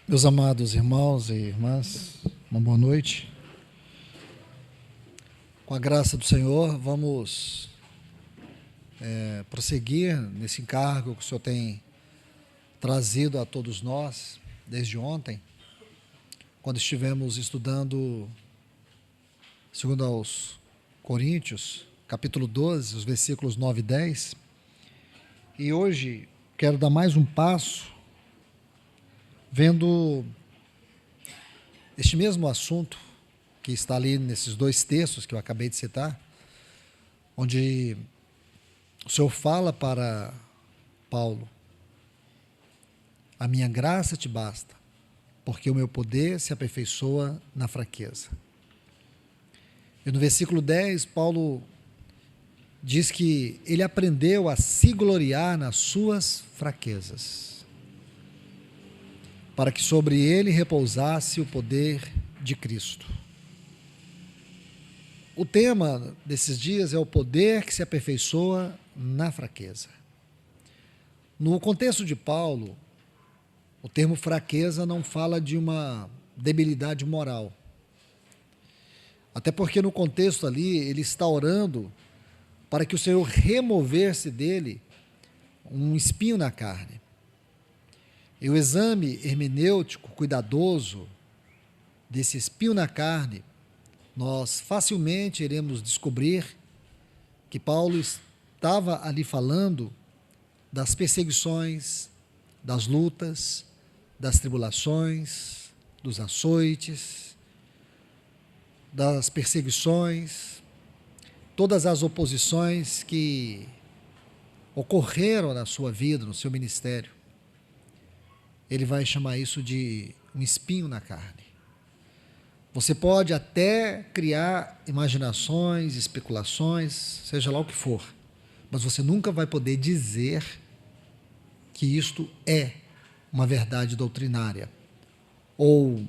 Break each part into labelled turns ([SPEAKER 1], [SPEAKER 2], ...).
[SPEAKER 1] Meus amados irmãos e irmãs, uma boa noite. Com a graça do Senhor, vamos prosseguir nesse encargo que o Senhor tem trazido a todos nós desde ontem, quando estivemos estudando, segundo aos Coríntios, capítulo 12, os versículos 9 e 10. E hoje quero dar mais um passo, vendo este mesmo assunto que está ali nesses dois textos que eu acabei de citar, onde o Senhor fala para Paulo: a minha graça te basta, porque o meu poder se aperfeiçoa na fraqueza. E no versículo 10, Paulo diz que ele aprendeu a se gloriar nas suas fraquezas, para que sobre ele repousasse o poder de Cristo. O tema desses dias é o poder que se aperfeiçoa na fraqueza. No contexto de Paulo, o termo fraqueza não fala de uma debilidade moral. Até porque no contexto ali, ele está orando para que o Senhor removesse dele um espinho na carne. E o exame hermenêutico cuidadoso desse espinho na carne, nós facilmente iremos descobrir que Paulo estava ali falando das perseguições, das lutas, das tribulações, dos açoites, das perseguições, todas as oposições que ocorreram na sua vida, no seu ministério. Ele vai chamar isso de um espinho na carne. Você pode até criar imaginações, especulações, seja lá o que for, mas você nunca vai poder dizer que isto é uma verdade doutrinária ou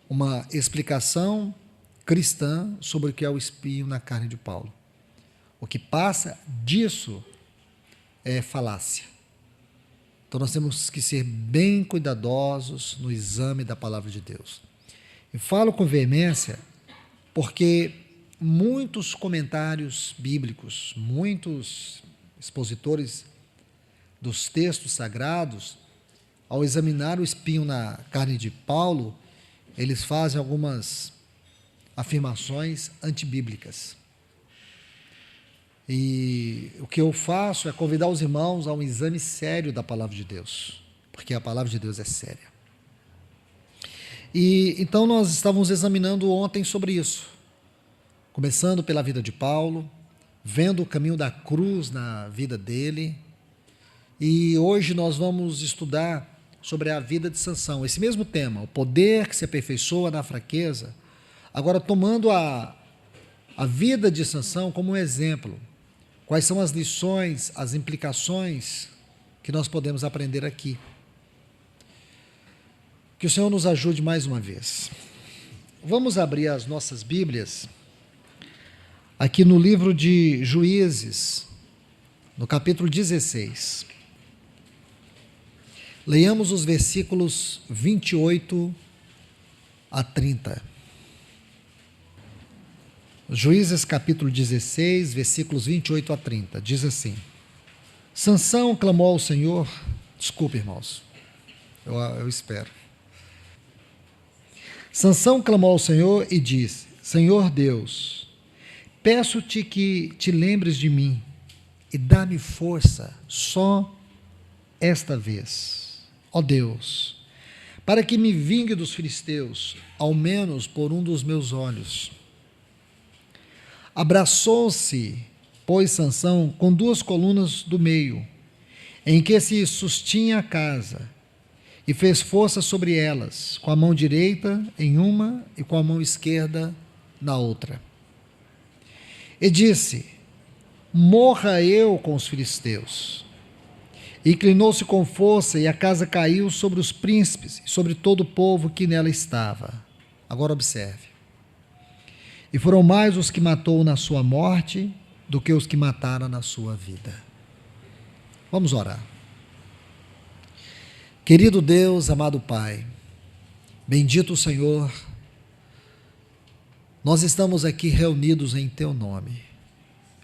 [SPEAKER 1] uma explicação cristã sobre o que é o espinho na carne de Paulo. O que passa disso é falácia. Então nós temos que ser bem cuidadosos no exame da palavra de Deus. E falo com veemência porque muitos comentários bíblicos, muitos expositores dos textos sagrados, ao examinar o espinho na carne de Paulo, eles fazem algumas afirmações antibíblicas. E o que eu faço é convidar os irmãos a um exame sério da palavra de Deus, porque a palavra de Deus é séria. E então nós estávamos examinando ontem sobre isso, começando pela vida de Paulo, vendo o caminho da cruz na vida dele, e hoje nós vamos estudar sobre a vida de Sansão, esse mesmo tema, o poder que se aperfeiçoa na fraqueza, agora tomando a vida de Sansão como um exemplo. Quais são as lições, as implicações que nós podemos aprender aqui? Que o Senhor nos ajude mais uma vez. Vamos abrir as nossas Bíblias aqui no livro de Juízes, no capítulo 16. Leiamos os versículos 28 a 30. Juízes capítulo 16, versículos 28 a 30, diz assim: Sansão clamou ao Senhor, desculpe irmãos, eu espero. Sansão clamou ao Senhor e disse: Senhor Deus, peço-te que te lembres de mim e dá-me força só esta vez, ó Deus, para que me vingue dos filisteus, ao menos por um dos meus olhos. Abraçou-se, pois, Sansão com duas colunas do meio, em que se sustinha a casa, e fez força sobre elas, com a mão direita em uma e com a mão esquerda na outra. E disse: morra eu com os filisteus. E inclinou-se com força, e a casa caiu sobre os príncipes e sobre todo o povo que nela estava. Agora observe. E foram mais os que matou na sua morte do que os que mataram na sua vida. Vamos orar. Querido Deus, amado Pai, Bendito o Senhor, nós estamos aqui reunidos em Teu nome,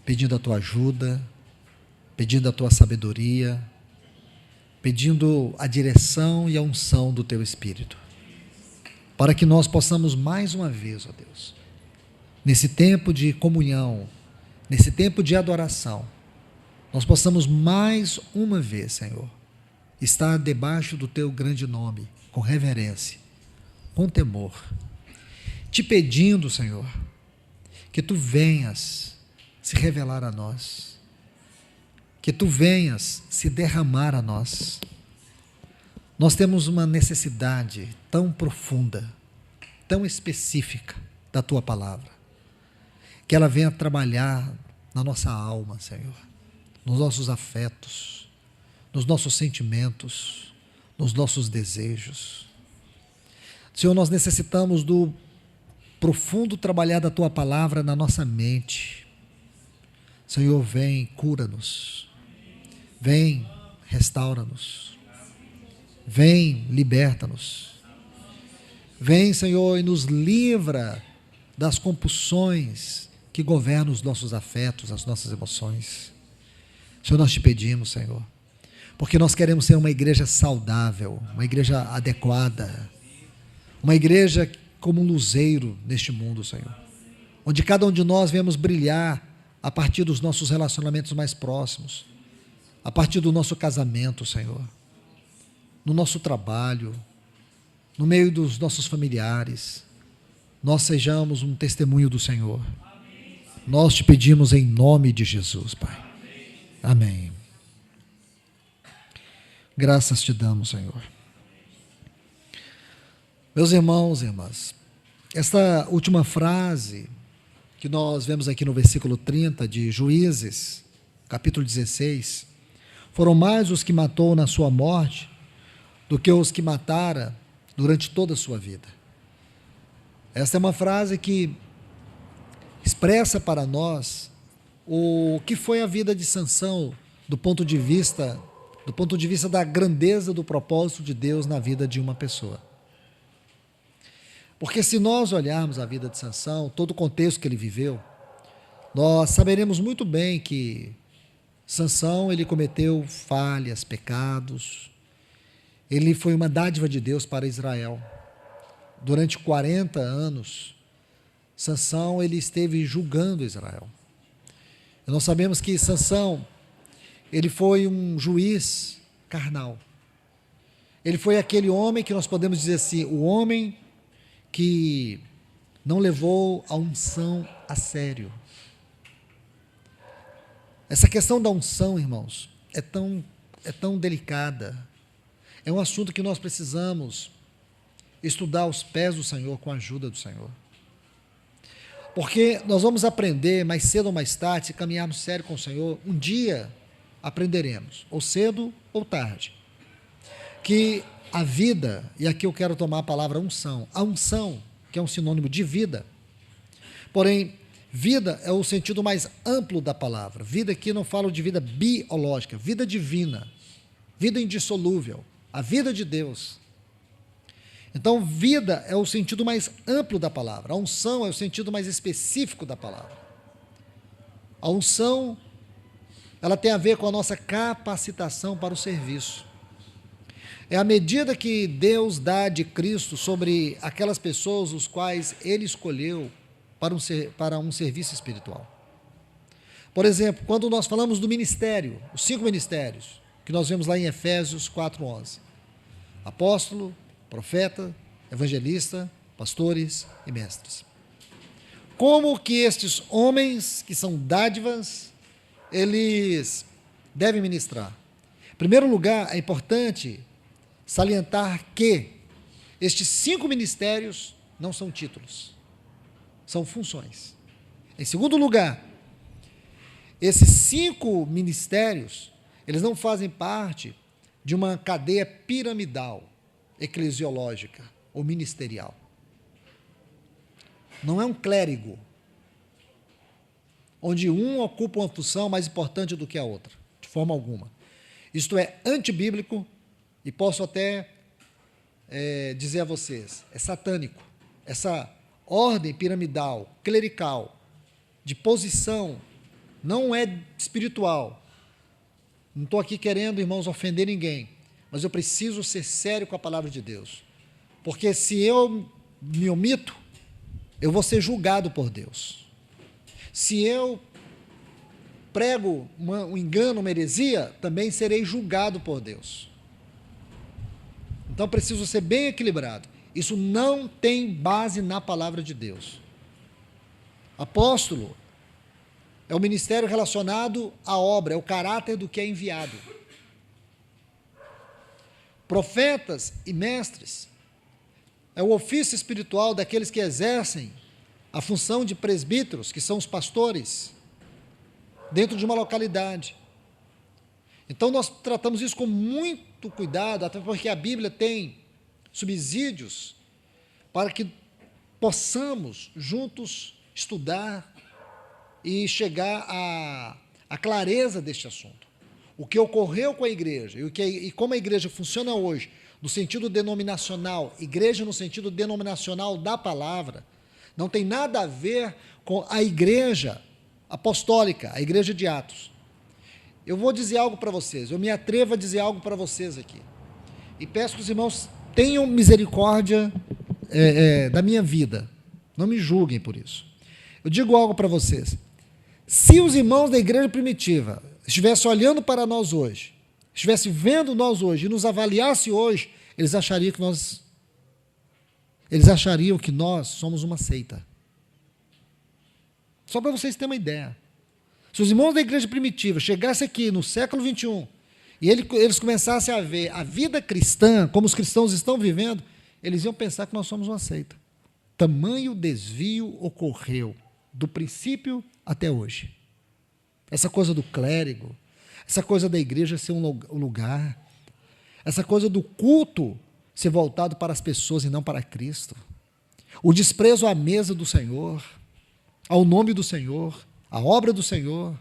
[SPEAKER 1] pedindo a Tua ajuda, pedindo a Tua sabedoria, pedindo a direção e a unção do Teu Espírito, para que nós possamos mais uma vez, ó Deus, nesse tempo de comunhão, nesse tempo de adoração, nós possamos mais uma vez, Senhor, estar debaixo do Teu grande nome, com reverência, com temor, te pedindo, Senhor, que Tu venhas se revelar a nós, que Tu venhas se derramar a nós. Nós temos uma necessidade tão profunda, tão específica da Tua palavra, que ela venha trabalhar na nossa alma, Senhor, nos nossos afetos, nos nossos sentimentos, nos nossos desejos. Senhor, nós necessitamos do profundo trabalhar da Tua palavra na nossa mente. Senhor, vem, cura-nos. Vem, restaura-nos. Vem, liberta-nos. Vem, Senhor, e nos livra das compulsões que governam os nossos afetos, as nossas emoções. Senhor, nós te pedimos, Senhor, porque nós queremos ser uma igreja saudável, uma igreja adequada, uma igreja como um luzeiro neste mundo, Senhor, onde cada um de nós venhamos brilhar a partir dos nossos relacionamentos mais próximos, a partir do nosso casamento, Senhor, no nosso trabalho, no meio dos nossos familiares, nós sejamos um testemunho do Senhor. Nós te pedimos em nome de Jesus, Pai. Amém. Graças te damos, Senhor. Meus irmãos e irmãs, esta última frase que nós vemos aqui no versículo 30 de Juízes, capítulo 16, foram mais os que matou na sua morte do que os que matara durante toda a sua vida. Esta é uma frase que expressa para nós o que foi a vida de Sansão do ponto de vista da grandeza do propósito de Deus na vida de uma pessoa. Porque se nós olharmos a vida de Sansão, todo o contexto que ele viveu, nós saberemos muito bem que Sansão, ele cometeu falhas, pecados, ele foi uma dádiva de Deus para Israel. Durante 40 anos, Sansão, ele esteve julgando Israel. E nós sabemos que Sansão, ele foi um juiz carnal. Ele foi aquele homem que nós podemos dizer assim, o homem que não levou a unção a sério. Essa questão da unção, irmãos, é tão delicada. É um assunto que nós precisamos estudar aos pés do Senhor, com a ajuda do Senhor. Porque nós vamos aprender, mais cedo ou mais tarde, se caminharmos sério com o Senhor, um dia aprenderemos, ou cedo ou tarde, que a vida, e aqui eu quero tomar a palavra unção, a unção, que é um sinônimo de vida, porém, vida é o sentido mais amplo da palavra. Vida aqui não falo de vida biológica, vida divina, vida indissolúvel, a vida de Deus. Então, vida é o sentido mais amplo da palavra, a unção é o sentido mais específico da palavra. A unção, ela tem a ver com a nossa capacitação para o serviço. É a medida que Deus dá de Cristo sobre aquelas pessoas os quais Ele escolheu para um serviço espiritual. Por exemplo, quando nós falamos do ministério, os 5 ministérios, que nós vemos lá em Efésios 4:11. Apóstolo, profeta, evangelista, pastores e mestres. Como que estes homens, que são dádivas, eles devem ministrar? Em primeiro lugar, é importante salientar que estes 5 ministérios não são títulos, são funções. Em segundo lugar, esses 5 ministérios, eles não fazem parte de uma cadeia piramidal, eclesiológica ou ministerial. Não é um clérigo, onde um ocupa uma função mais importante do que a outra, de forma alguma. Isto é antibíblico e posso até dizer a vocês, é satânico. Essa ordem piramidal, clerical, de posição, não é espiritual. Não estou aqui querendo, irmãos, ofender ninguém, mas eu preciso ser sério com a palavra de Deus. Porque se eu me omito, eu vou ser julgado por Deus. Se eu prego um engano, uma heresia, também serei julgado por Deus. Então preciso ser bem equilibrado. Isso não tem base na palavra de Deus. Apóstolo é o ministério relacionado à obra, é o caráter do que é enviado. Profetas e mestres é o ofício espiritual daqueles que exercem a função de presbíteros, que são os pastores, dentro de uma localidade. Então nós tratamos isso com muito cuidado, até porque a Bíblia tem subsídios para que possamos juntos estudar e chegar à clareza deste assunto. O que ocorreu com a igreja e como a igreja funciona hoje, no sentido denominacional, igreja no sentido denominacional da palavra, não tem nada a ver com a igreja apostólica, a igreja de Atos. Eu vou dizer algo para vocês, eu me atrevo a dizer algo para vocês aqui. E peço que os irmãos tenham misericórdia da minha vida. Não me julguem por isso. Eu digo algo para vocês. Se os irmãos da igreja primitiva estivessem olhando para nós hoje, estivessem vendo nós hoje e nos avaliassem hoje, eles achariam que nós somos uma seita. Só para vocês terem uma ideia. Se os irmãos da igreja primitiva chegassem aqui no século XXI e eles começassem a ver a vida cristã, como os cristãos estão vivendo, eles iam pensar que nós somos uma seita. Tamanho desvio ocorreu do princípio até hoje. Essa coisa do clérigo, essa coisa da igreja ser um lugar, essa coisa do culto ser voltado para as pessoas e não para Cristo, o desprezo à mesa do Senhor, ao nome do Senhor, à obra do Senhor.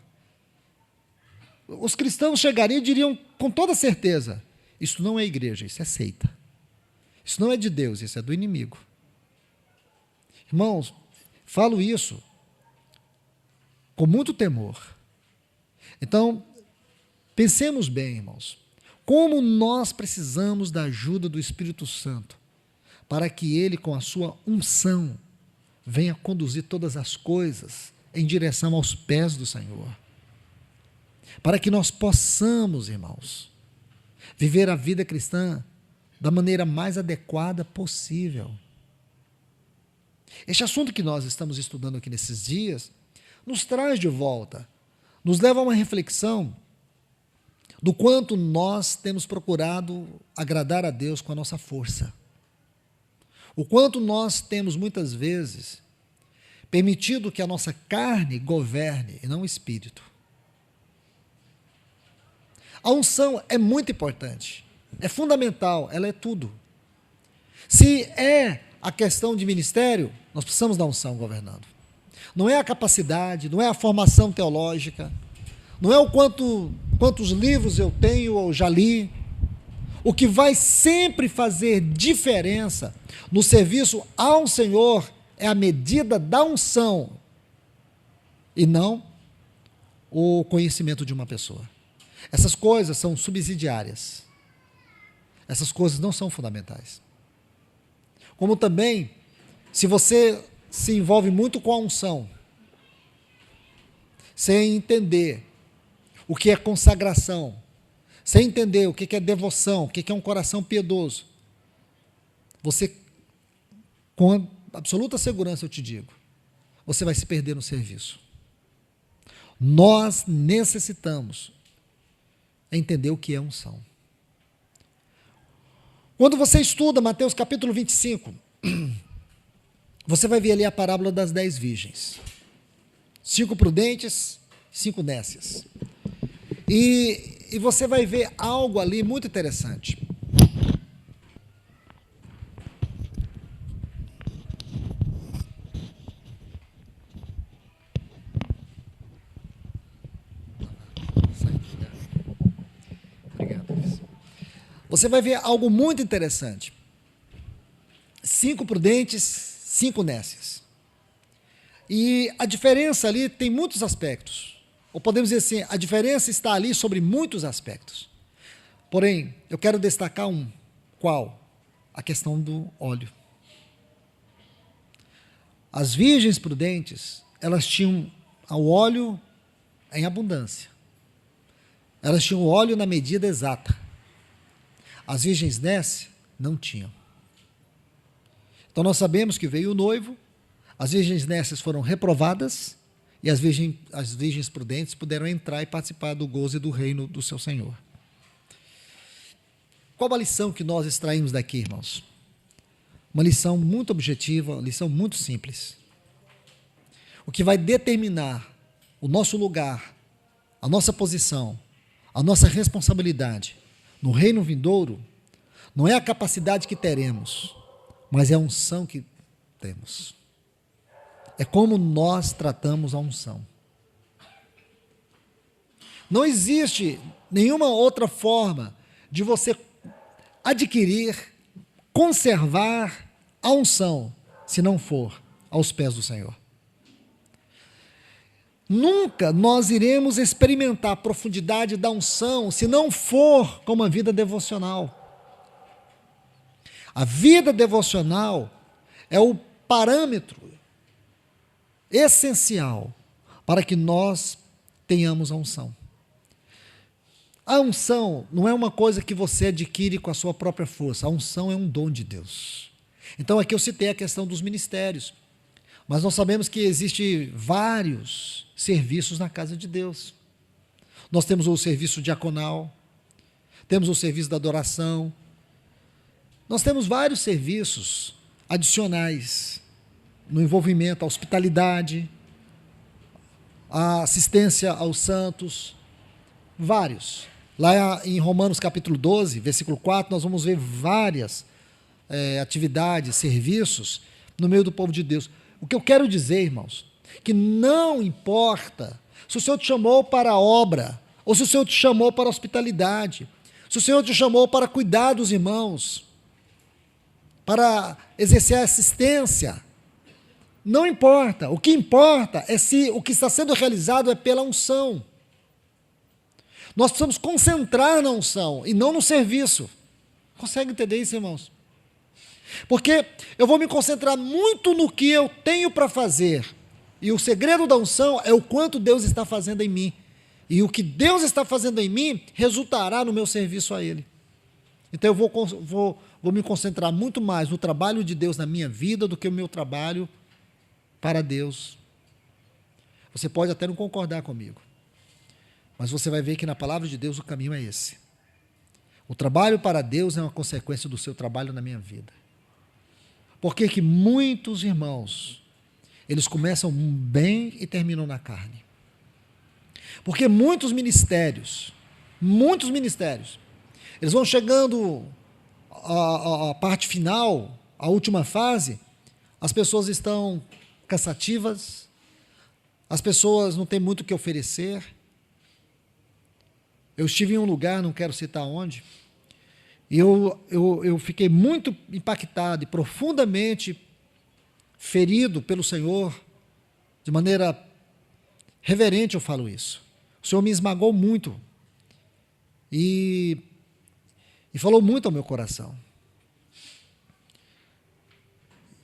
[SPEAKER 1] Os cristãos chegariam e diriam com toda certeza, isso não é igreja, isso é seita. Isso não é de Deus, isso é do inimigo. Irmãos, falo isso com muito temor. Então, pensemos bem, irmãos, como nós precisamos da ajuda do Espírito Santo para que Ele, com a sua unção, venha conduzir todas as coisas em direção aos pés do Senhor. Para que nós possamos, irmãos, viver a vida cristã da maneira mais adequada possível. Este assunto que nós estamos estudando aqui nesses dias nos traz de volta, nos leva a uma reflexão do quanto nós temos procurado agradar a Deus com a nossa força. O quanto nós temos, muitas vezes, permitido que a nossa carne governe e não o Espírito. A unção é muito importante, é fundamental, ela é tudo. Se é a questão de ministério, nós precisamos da unção governando. Não é a capacidade, não é a formação teológica, não é o quantos livros eu tenho ou já li. O que vai sempre fazer diferença no serviço ao Senhor é a medida da unção e não o conhecimento de uma pessoa. Essas coisas são subsidiárias. Essas coisas não são fundamentais. Como também, se você se envolve muito com a unção, sem entender o que é consagração, sem entender o que é devoção, o que é um coração piedoso, você, com absoluta segurança eu te digo, você vai se perder no serviço. Nós necessitamos entender o que é unção. Quando você estuda Mateus capítulo 25, você vai ver ali a parábola das 10 virgens. 5 prudentes, 5 nécias. E você vai ver algo ali muito interessante. Obrigado. Você vai ver algo muito interessante. 5 prudentes, 5 nécias. E a diferença ali tem muitos aspectos. Ou podemos dizer assim, a diferença está ali sobre muitos aspectos. Porém, eu quero destacar um. Qual? A questão do óleo. As virgens prudentes, elas tinham o óleo em abundância. Elas tinham o óleo na medida exata. As virgens nécias não tinham. Então nós sabemos que veio o noivo, as virgens nécias foram reprovadas e as virgens prudentes puderam entrar e participar do gozo e do reino do seu Senhor. Qual a lição que nós extraímos daqui, irmãos? Uma lição muito objetiva, uma lição muito simples. O que vai determinar o nosso lugar, a nossa posição, a nossa responsabilidade no reino vindouro, não é a capacidade que teremos, mas é a unção que temos. É como nós tratamos a unção. Não existe nenhuma outra forma de você adquirir, conservar a unção, se não for aos pés do Senhor. Nunca nós iremos experimentar a profundidade da unção se não for com uma vida devocional. A vida devocional é o parâmetro essencial para que nós tenhamos a unção. A unção não é uma coisa que você adquire com a sua própria força. A unção é um dom de Deus. Então aqui eu citei a questão dos ministérios. Mas nós sabemos que existem vários serviços na casa de Deus. Nós temos o serviço diaconal, temos o serviço da adoração, nós temos vários serviços adicionais no envolvimento, a hospitalidade, a assistência aos santos, vários. Lá em Romanos capítulo 12, versículo 4, nós vamos ver várias atividades, serviços no meio do povo de Deus. O que eu quero dizer, irmãos, que não importa se o Senhor te chamou para a obra, ou se o Senhor te chamou para a hospitalidade, se o Senhor te chamou para cuidar dos irmãos, para exercer a assistência, não importa. O que importa é se o que está sendo realizado é pela unção. Nós precisamos concentrar na unção e não no serviço. Consegue entender isso, irmãos? Porque eu vou me concentrar muito no que eu tenho para fazer. E o segredo da unção é o quanto Deus está fazendo em mim. E o que Deus está fazendo em mim resultará no meu serviço a Ele. Então eu vou me concentrar muito mais no trabalho de Deus na minha vida do que o meu trabalho para Deus. Você pode até não concordar comigo, mas você vai ver que na palavra de Deus o caminho é esse. O trabalho para Deus é uma consequência do seu trabalho na minha vida. Por que que muitos irmãos, eles começam bem e terminam na carne? Porque muitos ministérios, eles vão chegando à parte final, à última fase, as pessoas estão cansativas, as pessoas não têm muito o que oferecer. Eu estive em um lugar, não quero citar onde, e eu fiquei muito impactado e profundamente ferido pelo Senhor, de maneira reverente eu falo isso. O Senhor me esmagou muito e falou muito ao meu coração.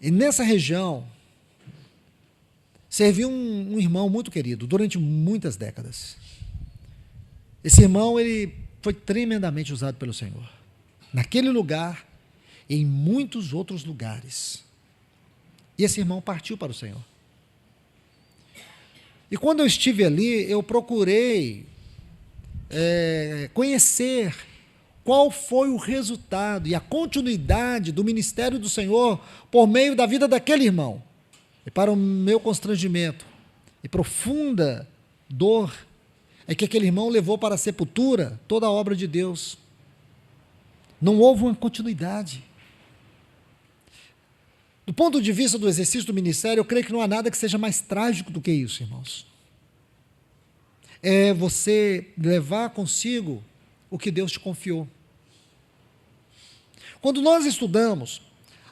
[SPEAKER 1] E nessa região, serviu um irmão muito querido, durante muitas décadas. Esse irmão, ele foi tremendamente usado pelo Senhor. Naquele lugar, e em muitos outros lugares. E esse irmão partiu para o Senhor. E quando eu estive ali, eu procurei conhecer qual foi o resultado e a continuidade do ministério do Senhor por meio da vida daquele irmão. E para o meu constrangimento e profunda dor, é que aquele irmão levou para a sepultura toda a obra de Deus. Não houve uma continuidade. Do ponto de vista do exercício do ministério, eu creio que não há nada que seja mais trágico do que isso, irmãos. É você levar consigo o que Deus te confiou. Quando nós estudamos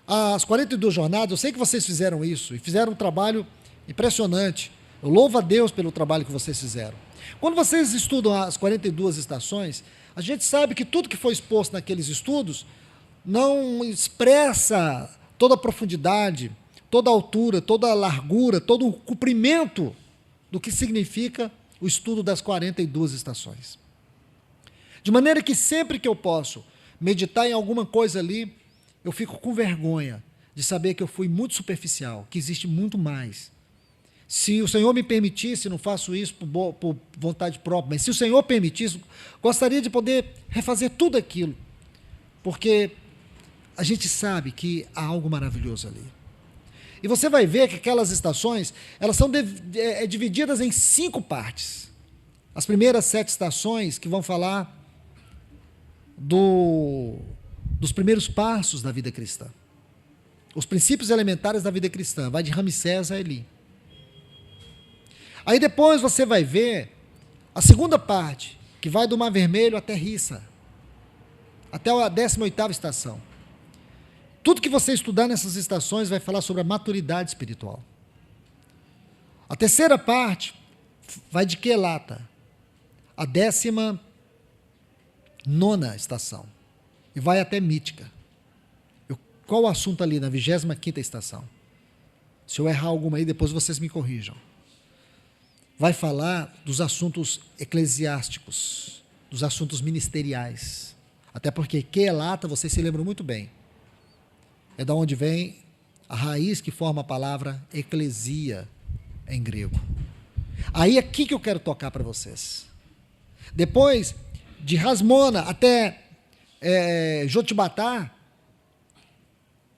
[SPEAKER 1] as 42 jornadas, eu sei que vocês fizeram isso e fizeram um trabalho impressionante. Eu louvo a Deus pelo trabalho que vocês fizeram. Quando vocês estudam as 42 estações, a gente sabe que tudo que foi exposto naqueles estudos não expressa toda a profundidade, toda a altura, toda a largura, todo o comprimento do que significa o estudo das 42 estações. De maneira que sempre que eu posso meditar em alguma coisa ali, eu fico com vergonha de saber que eu fui muito superficial, que existe muito mais. Se o Senhor me permitisse, não faço isso por vontade própria, mas se o Senhor permitisse, gostaria de poder refazer tudo aquilo, porque a gente sabe que há algo maravilhoso ali. E você vai ver que aquelas estações, elas são divididas em 5 partes. As primeiras 7 estações que vão falar dos primeiros passos da vida cristã. Os princípios elementares da vida cristã. Vai de Ramsés a Eli. Aí depois você vai ver a segunda parte, que vai do Mar Vermelho até Rissa, até a 18ª estação. Tudo que você estudar nessas estações vai falar sobre a maturidade espiritual. A terceira parte vai de Quelata, a 19ª estação, e vai até Mítica. Qual o assunto ali na 25ª estação? Se eu errar alguma aí, depois vocês me corrijam. Vai falar dos assuntos eclesiásticos, dos assuntos ministeriais. Até porque Quelata, vocês se lembram muito bem, é da onde vem a raiz que forma a palavra eclesia em grego. Aí é aqui que eu quero tocar para vocês. Depois, de Rasmona até Jotibatá,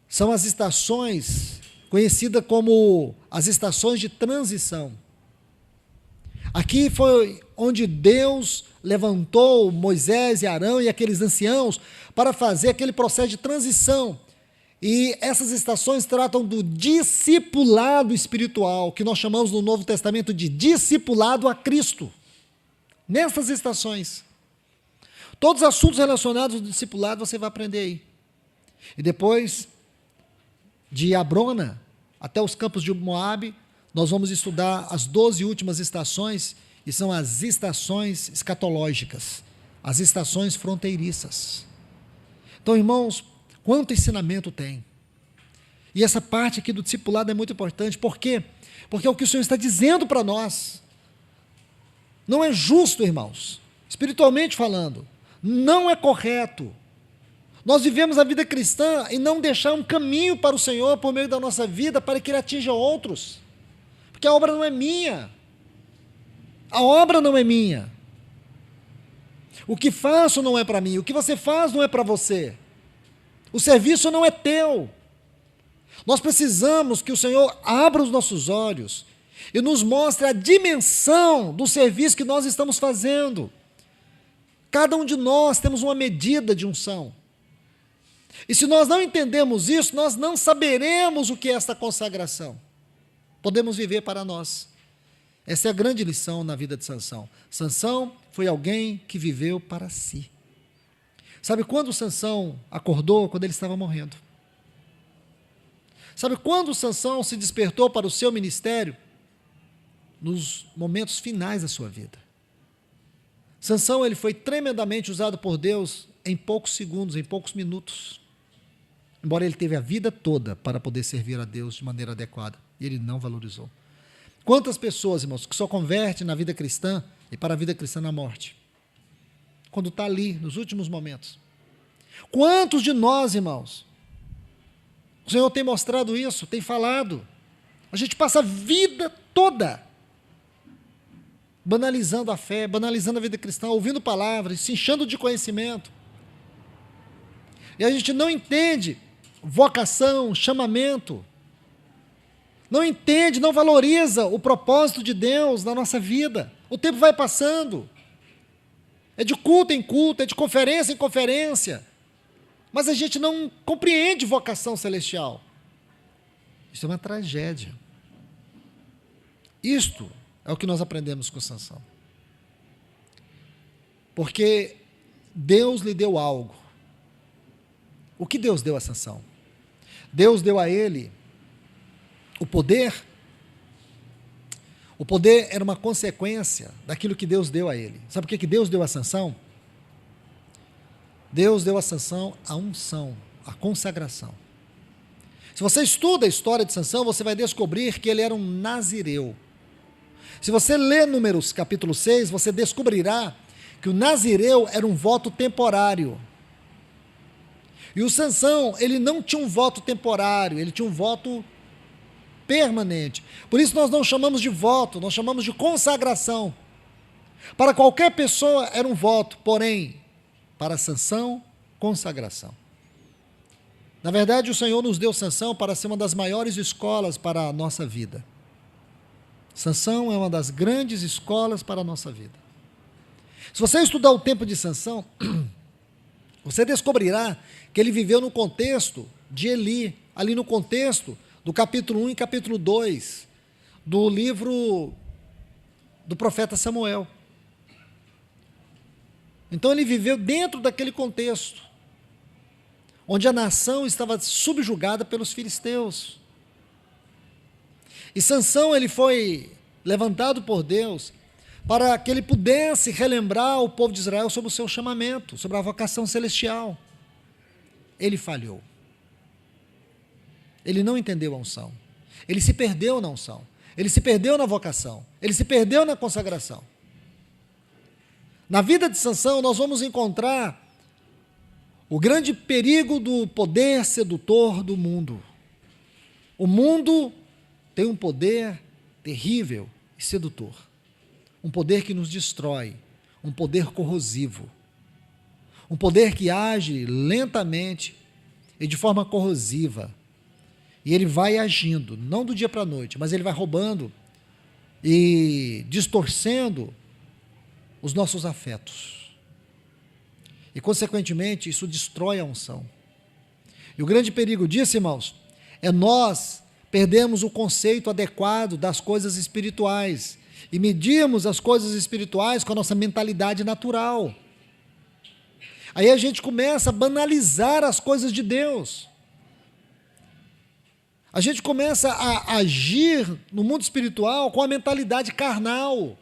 [SPEAKER 1] são as estações conhecidas como as estações de transição. Aqui foi onde Deus levantou Moisés e Arão e aqueles anciãos para fazer aquele processo de transição. E essas estações tratam do discipulado espiritual, que nós chamamos no Novo Testamento de discipulado a Cristo. Nessas estações. Todos os assuntos relacionados ao discipulado você vai aprender aí. E depois, de Abrona até os campos de Moabe, nós vamos estudar as 12 últimas estações, e são as estações escatológicas, as estações fronteiriças. Então, irmãos, quanto ensinamento tem. E essa parte aqui do discipulado é muito importante. Por quê? Porque é o que o Senhor está dizendo para nós. Não é justo, irmãos, espiritualmente falando, não é correto nós vivemos a vida cristã e não deixar um caminho para o Senhor por meio da nossa vida para que Ele atinja outros. Porque a obra não é minha. A obra não é minha. O que faço não é para mim. O que você faz não é para você. O serviço não é teu. Nós precisamos que o Senhor abra os nossos olhos e nos mostre a dimensão do serviço que nós estamos fazendo. Cada um de nós temos uma medida de unção. E se nós não entendemos isso, nós não saberemos o que é esta consagração. Podemos viver para nós. Essa é a grande lição na vida de Sansão. Sansão foi alguém que viveu para si. Sabe quando Sansão acordou? Quando ele estava morrendo. Sabe quando Sansão se despertou para o seu ministério? Nos momentos finais da sua vida. Sansão, ele foi tremendamente usado por Deus em poucos segundos, em poucos minutos. Embora ele teve a vida toda para poder servir a Deus de maneira adequada. E ele não valorizou. Quantas pessoas, irmãos, que só convertem na vida cristã e para a vida cristã na morte? Quando está ali, nos últimos momentos. Quantos de nós, irmãos, o Senhor tem mostrado isso, tem falado. A gente passa a vida toda banalizando a fé, banalizando a vida cristã, ouvindo palavras, se enchendo de conhecimento. E a gente não entende vocação, chamamento. Não entende, não valoriza o propósito de Deus na nossa vida. O tempo vai passando. É de culto em culto, é de conferência em conferência. Mas a gente não compreende vocação celestial. Isso é uma tragédia. Isto é o que nós aprendemos com Sansão. Porque Deus lhe deu algo. O que Deus deu a Sansão? Deus deu a ele o poder. O poder era uma consequência daquilo que Deus deu a ele. Sabe por que Deus deu a Sansão? Deus deu a Sansão a unção, a consagração. Se você estuda a história de Sansão, você vai descobrir que ele era um nazireu. Se você ler Números capítulo 6, você descobrirá que o nazireu era um voto temporário. E o Sansão, ele não tinha um voto temporário, ele tinha um voto permanente. Por isso nós não chamamos de voto, nós chamamos de consagração. Para qualquer pessoa era um voto, porém, para Sansão, consagração. Na verdade, o Senhor nos deu Sansão para ser uma das maiores escolas para a nossa vida. Sansão é uma das grandes escolas para a nossa vida. Se você estudar o tempo de Sansão, você descobrirá que ele viveu no contexto de Eli, ali no contexto do capítulo 1 e capítulo 2 do livro do profeta Samuel. Então ele viveu dentro daquele contexto, onde a nação estava subjugada pelos filisteus. E Sansão, ele foi levantado por Deus para que ele pudesse relembrar o povo de Israel sobre o seu chamamento, sobre a vocação celestial. Ele falhou. Ele não entendeu a unção. Ele se perdeu na unção. Ele se perdeu na vocação. Ele se perdeu na consagração. Na vida de Sansão, nós vamos encontrar o grande perigo do poder sedutor do mundo. O mundo tem um poder terrível e sedutor. Um poder que nos destrói. Um poder corrosivo. Um poder que age lentamente e de forma corrosiva. E ele vai agindo, não do dia para a noite, mas ele vai roubando e distorcendo os nossos afetos. E, consequentemente, isso destrói a unção. E o grande perigo disso, irmãos, é nós perdermos o conceito adequado das coisas espirituais e medirmos as coisas espirituais com a nossa mentalidade natural. Aí a gente começa a banalizar as coisas de Deus. A gente começa a agir no mundo espiritual com a mentalidade carnal.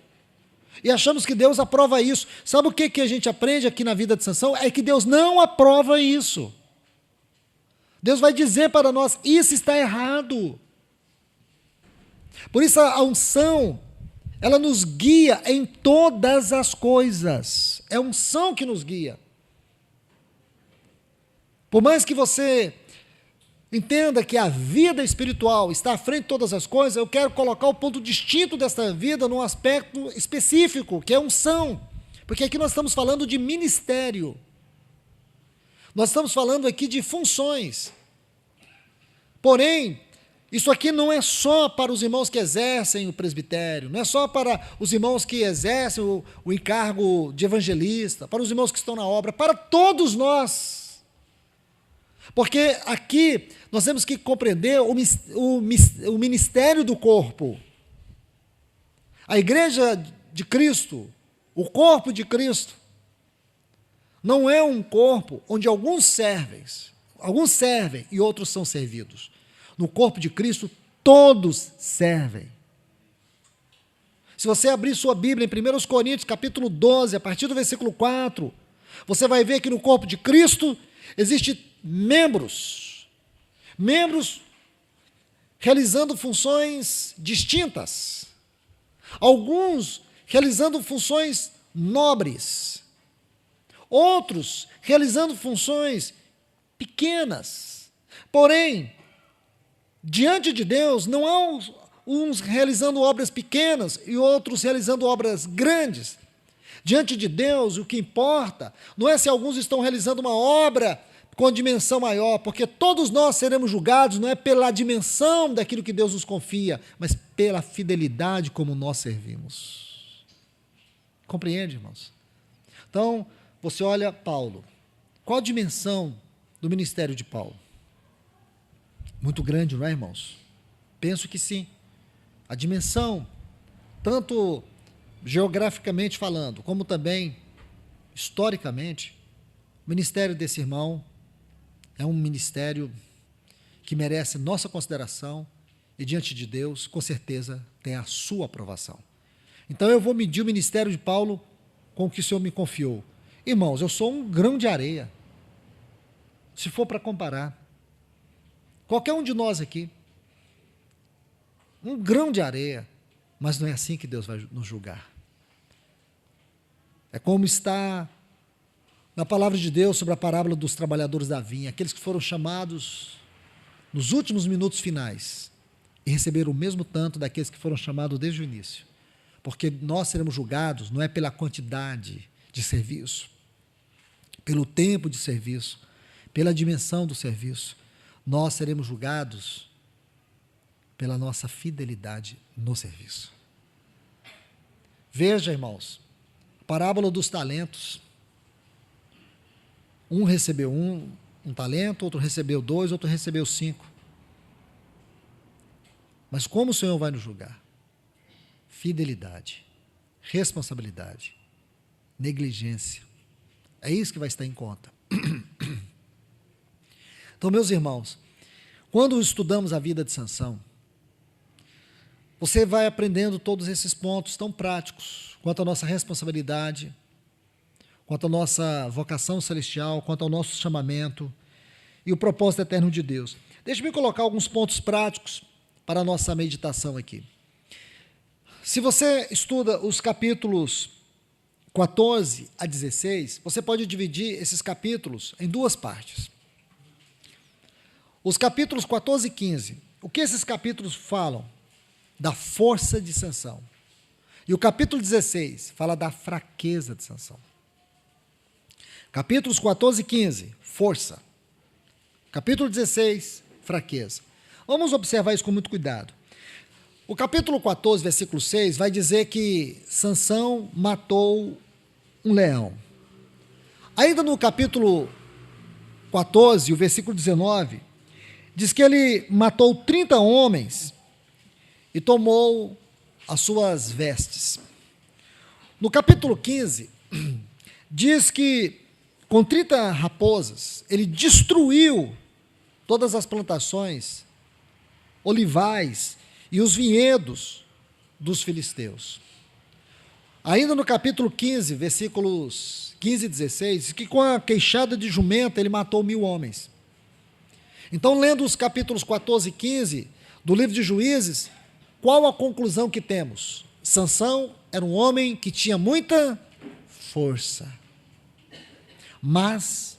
[SPEAKER 1] E achamos que Deus aprova isso. Sabe o que a gente aprende aqui na vida de Sansão? É que Deus não aprova isso. Deus vai dizer para nós, isso está errado. Por isso a unção, ela nos guia em todas as coisas. É a unção que nos guia. Por mais que você entenda que a vida espiritual está à frente de todas as coisas, eu quero colocar o ponto distinto desta vida num aspecto específico, que é unção. Porque aqui nós estamos falando de ministério. Nós estamos falando aqui de funções. Porém, isso aqui não é só para os irmãos que exercem o presbitério, não é só para os irmãos que exercem o encargo de evangelista, para os irmãos que estão na obra, para todos nós. Porque aqui nós temos que compreender o ministério do corpo. A igreja de Cristo, o corpo de Cristo, não é um corpo onde alguns servem e outros são servidos. No corpo de Cristo, todos servem. Se você abrir sua Bíblia em 1 Coríntios, capítulo 12, a partir do versículo 4, você vai ver que no corpo de Cristo existem membros realizando funções distintas, alguns realizando funções nobres, outros realizando funções pequenas. Porém, diante de Deus, não há uns realizando obras pequenas e outros realizando obras grandes. Diante de Deus, o que importa não é se alguns estão realizando uma obra com dimensão maior, porque todos nós seremos julgados não é pela dimensão daquilo que Deus nos confia, mas pela fidelidade como nós servimos. Compreende, irmãos? Então, você olha Paulo. Qual a dimensão do ministério de Paulo? Muito grande, não é, irmãos? Penso que sim. A dimensão, tanto geograficamente falando, como também historicamente, o ministério desse irmão é um ministério que merece nossa consideração e diante de Deus, com certeza, tem a sua aprovação. Então eu vou medir o ministério de Paulo com o que o Senhor me confiou. Irmãos, eu sou um grão de areia, se for para comparar. Qualquer um de nós aqui, um grão de areia, mas não é assim que Deus vai nos julgar. É como está na palavra de Deus sobre a parábola dos trabalhadores da vinha, aqueles que foram chamados nos últimos minutos finais e receberam o mesmo tanto daqueles que foram chamados desde o início. Porque nós seremos julgados não é pela quantidade de serviço, pelo tempo de serviço, pela dimensão do serviço. Nós seremos julgados pela nossa fidelidade no serviço. Veja, irmãos, a parábola dos talentos. Um recebeu um talento, outro recebeu 2, outro recebeu 5. Mas como o Senhor vai nos julgar? Fidelidade, responsabilidade, negligência. É isso que vai estar em conta. Então, meus irmãos, quando estudamos a vida de Sansão, você vai aprendendo todos esses pontos tão práticos quanto à nossa responsabilidade, quanto à nossa vocação celestial, quanto ao nosso chamamento e o propósito eterno de Deus. Deixe-me colocar alguns pontos práticos para a nossa meditação aqui. Se você estuda os capítulos 14 a 16, você pode dividir esses capítulos em duas partes. Os capítulos 14 e 15, o que esses capítulos falam? Da força de Sansão. E o capítulo 16 fala da fraqueza de Sansão. Capítulos 14 e 15, força. Capítulo 16, fraqueza. Vamos observar isso com muito cuidado. O capítulo 14, versículo 6, vai dizer que Sansão matou um leão. Ainda no capítulo 14, o versículo 19, diz que ele matou 30 homens e tomou as suas vestes. No capítulo 15, diz que com 30 raposas, ele destruiu todas as plantações, olivais e os vinhedos dos filisteus. Ainda no capítulo 15, versículos 15 e 16, diz que com a queixada de jumenta ele matou 1000 homens. Então, lendo os capítulos 14 e 15 do livro de Juízes, qual a conclusão que temos? Sansão era um homem que tinha muita força. Mas,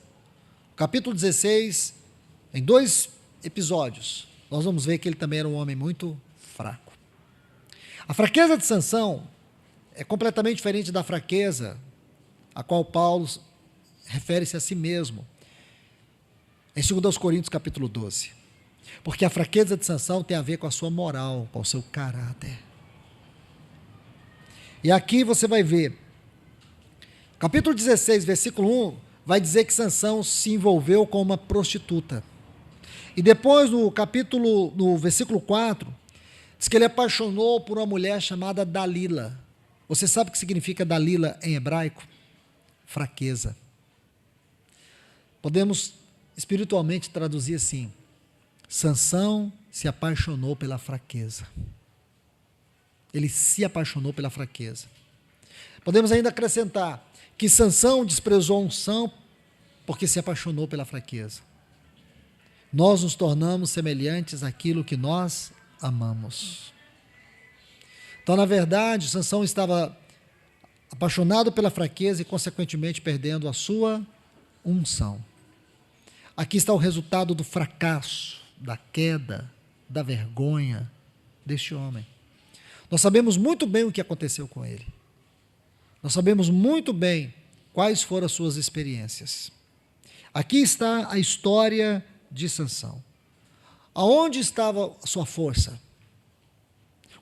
[SPEAKER 1] capítulo 16, em 2 episódios, nós vamos ver que ele também era um homem muito fraco. A fraqueza de Sansão é completamente diferente da fraqueza a qual Paulo refere-se a si mesmo, em 2 Coríntios capítulo 12. Porque a fraqueza de Sansão tem a ver com a sua moral, com o seu caráter. E aqui você vai ver, capítulo 16, versículo 1, vai dizer que Sansão se envolveu com uma prostituta. E depois, no versículo 4, diz que ele apaixonou por uma mulher chamada Dalila. Você sabe o que significa Dalila em hebraico? Fraqueza. Podemos espiritualmente traduzir assim: Sansão se apaixonou pela fraqueza. Ele se apaixonou pela fraqueza. Podemos ainda acrescentar que Sansão desprezou a unção porque se apaixonou pela fraqueza. Nós nos tornamos semelhantes àquilo que nós amamos. Então, na verdade, Sansão estava apaixonado pela fraqueza e, consequentemente, perdendo a sua unção. Aqui está o resultado do fracasso, da queda, da vergonha deste homem. Nós sabemos muito bem o que aconteceu com ele. Nós sabemos muito bem quais foram as suas experiências. Aqui está a história de Sansão. Aonde estava a sua força?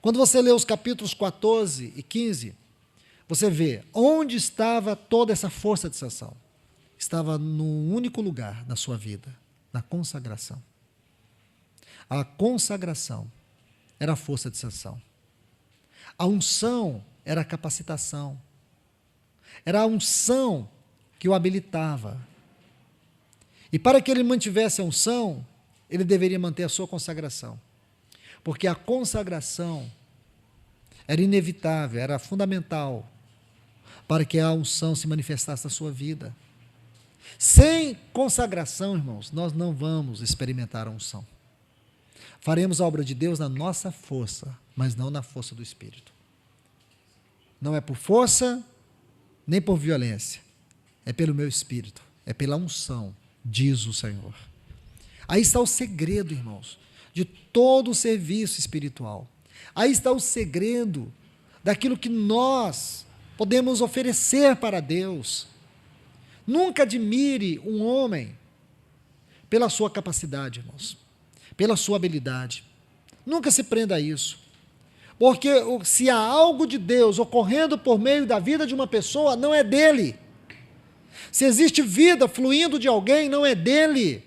[SPEAKER 1] Quando você lê os capítulos 14 e 15, você vê onde estava toda essa força de Sansão. Estava num único lugar na sua vida, na consagração. A consagração era a força de Sansão. A unção era a capacitação. Era a unção que o habilitava. E para que ele mantivesse a unção, ele deveria manter a sua consagração. Porque a consagração era inevitável, era fundamental para que a unção se manifestasse na sua vida. Sem consagração, irmãos, nós não vamos experimentar a unção. Faremos a obra de Deus na nossa força, mas não na força do Espírito. Não é por força, nem por violência. É pelo meu Espírito, é pela unção, diz o Senhor. Aí está o segredo, irmãos, de todo o serviço espiritual. Aí está o segredo daquilo que nós podemos oferecer para Deus. Nunca admire um homem pela sua capacidade, irmãos, pela sua habilidade. Nunca se prenda a isso. Porque se há algo de Deus ocorrendo por meio da vida de uma pessoa, não é dele. Se existe vida fluindo de alguém, não é dele.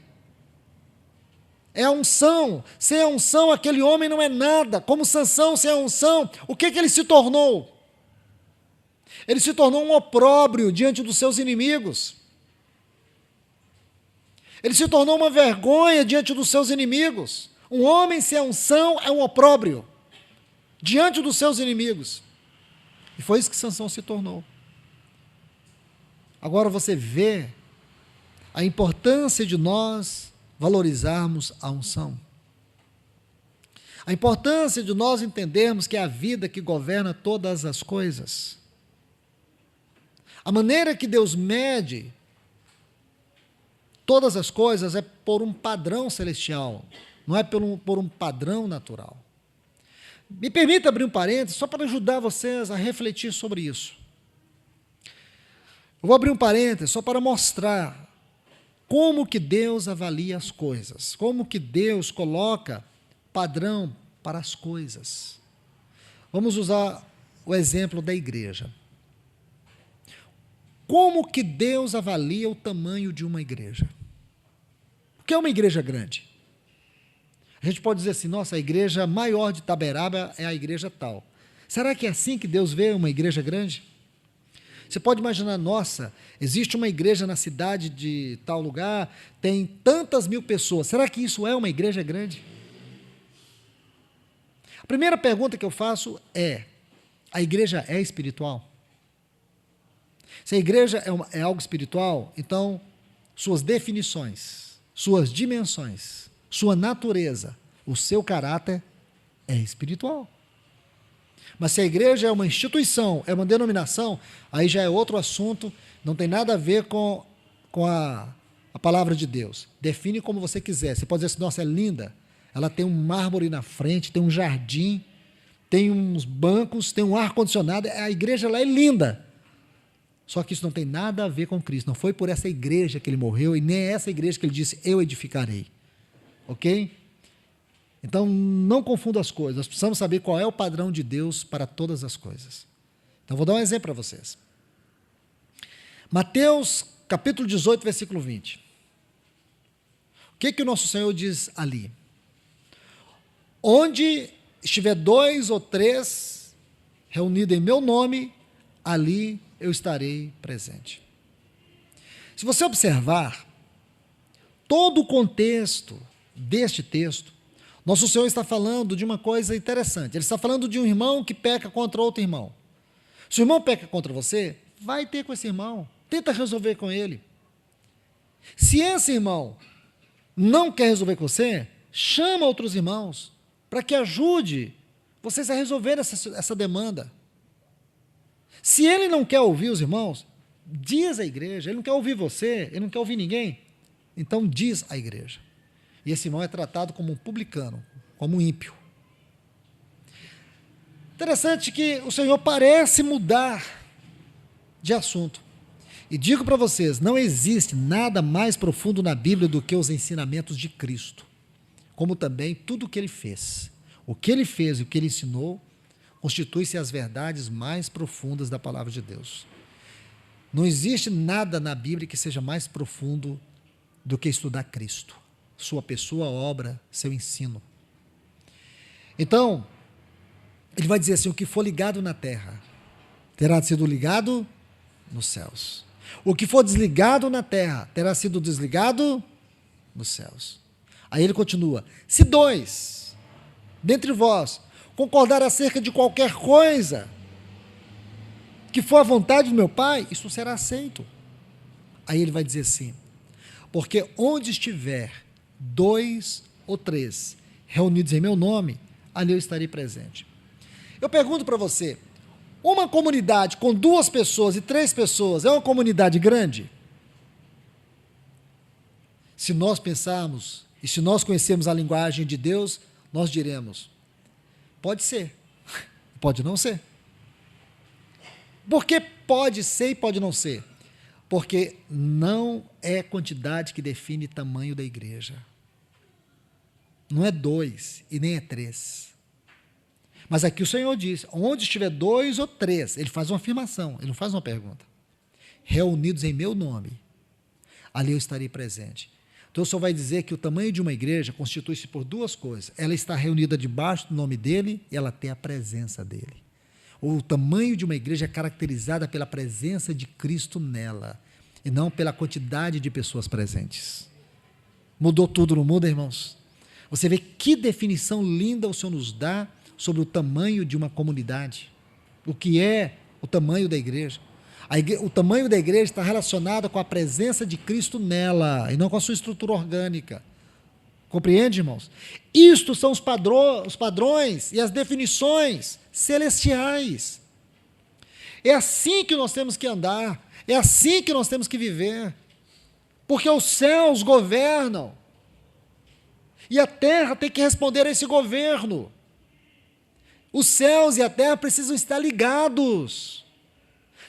[SPEAKER 1] É a unção. Sem a unção, aquele homem não é nada. Como Sansão, sem a unção, o que ele se tornou? Ele se tornou um opróbrio diante dos seus inimigos. Ele se tornou uma vergonha diante dos seus inimigos. Um homem sem a unção é um opróbrio diante dos seus inimigos. E foi isso que Sansão se tornou. Agora você vê a importância de nós valorizarmos a unção. A importância de nós entendermos que é a vida que governa todas as coisas. A maneira que Deus mede todas as coisas é por um padrão celestial, não é por um padrão natural. Me permita abrir um parênteses, só para ajudar vocês a refletir sobre isso. Eu vou abrir um parênteses só para mostrar como que Deus avalia as coisas, como que Deus coloca padrão para as coisas. Vamos usar o exemplo da igreja. Como que Deus avalia o tamanho de uma igreja? O que é uma igreja grande? A gente pode dizer assim, nossa, a igreja maior de Itaberaba é a igreja tal. Será que é assim que Deus vê uma igreja grande? Você pode imaginar, nossa, existe uma igreja na cidade de tal lugar, tem tantas mil pessoas. Será que isso é uma igreja grande? A primeira pergunta que eu faço é, a igreja é espiritual? Se a igreja é algo espiritual, então suas definições, suas dimensões, sua natureza, o seu caráter é espiritual. Mas se a igreja é uma instituição, é uma denominação, aí já é outro assunto, não tem nada a ver com a palavra de Deus. Define como você quiser. Você pode dizer assim, nossa, é linda. Ela tem um mármore na frente, tem um jardim, tem uns bancos, tem um ar-condicionado. A igreja lá é linda. Só que isso não tem nada a ver com Cristo. Não foi por essa igreja que ele morreu e nem é essa igreja que ele disse, eu edificarei. Ok? Então, não confunda as coisas. Nós precisamos saber qual é o padrão de Deus para todas as coisas. Então, vou dar um exemplo para vocês. Mateus, capítulo 18, versículo 20. O que o nosso Senhor diz ali? Onde estiver 2 ou 3 reunidos em meu nome, ali eu estarei presente. Se você observar todo o contexto deste texto, nosso Senhor está falando de uma coisa interessante. Ele está falando de um irmão que peca contra outro irmão. Se o irmão peca contra você, vai ter com esse irmão. Tenta resolver com ele. Se esse irmão não quer resolver com você, chama outros irmãos para que ajude vocês a resolver essa demanda. Se ele não quer ouvir os irmãos, diz à igreja. Ele não quer ouvir você, ele não quer ouvir ninguém. Então diz à igreja. E esse irmão é tratado como um publicano, como um ímpio. Interessante que o Senhor parece mudar de assunto. E digo para vocês, não existe nada mais profundo na Bíblia do que os ensinamentos de Cristo, como também tudo o que ele fez. O que ele fez e o que ele ensinou constitui-se as verdades mais profundas da palavra de Deus. Não existe nada na Bíblia que seja mais profundo do que estudar Cristo, sua pessoa, obra, seu ensino. Então, ele vai dizer assim, o que for ligado na terra, terá sido ligado nos céus. O que for desligado na terra, terá sido desligado nos céus. Aí ele continua: se dois dentre vós concordar acerca de qualquer coisa que for a vontade do meu Pai, isso será aceito. Aí ele vai dizer assim: porque onde estiver 2 ou 3 reunidos em meu nome, ali eu estarei presente. Eu pergunto para você, uma comunidade com 2 pessoas e 3 pessoas é uma comunidade grande? Se nós pensarmos e se nós conhecermos a linguagem de Deus, nós diremos: pode ser, pode não ser. Por que pode ser e pode não ser? Porque não é quantidade que define tamanho da igreja. Não é 2 e nem é 3. Mas aqui o Senhor diz: onde estiver 2 ou 3, ele faz uma afirmação, ele não faz uma pergunta. Reunidos em meu nome, ali eu estarei presente. Então o Senhor vai dizer que o tamanho de uma igreja constitui-se por 2 coisas. Ela está reunida debaixo do nome dele e ela tem a presença dele. O tamanho de uma igreja é caracterizada pela presença de Cristo nela, e não pela quantidade de pessoas presentes. Mudou tudo, não muda, irmãos? Você vê que definição linda o Senhor nos dá sobre o tamanho de uma comunidade. O que é o tamanho da igreja? O tamanho da igreja está relacionado com a presença de Cristo nela, e não com a sua estrutura orgânica. Compreende, irmãos? Isto são os padrões e as definições celestiais. É assim que nós temos que andar, é assim que nós temos que viver, porque os céus governam, e a terra tem que responder a esse governo. Os céus e a terra precisam estar ligados.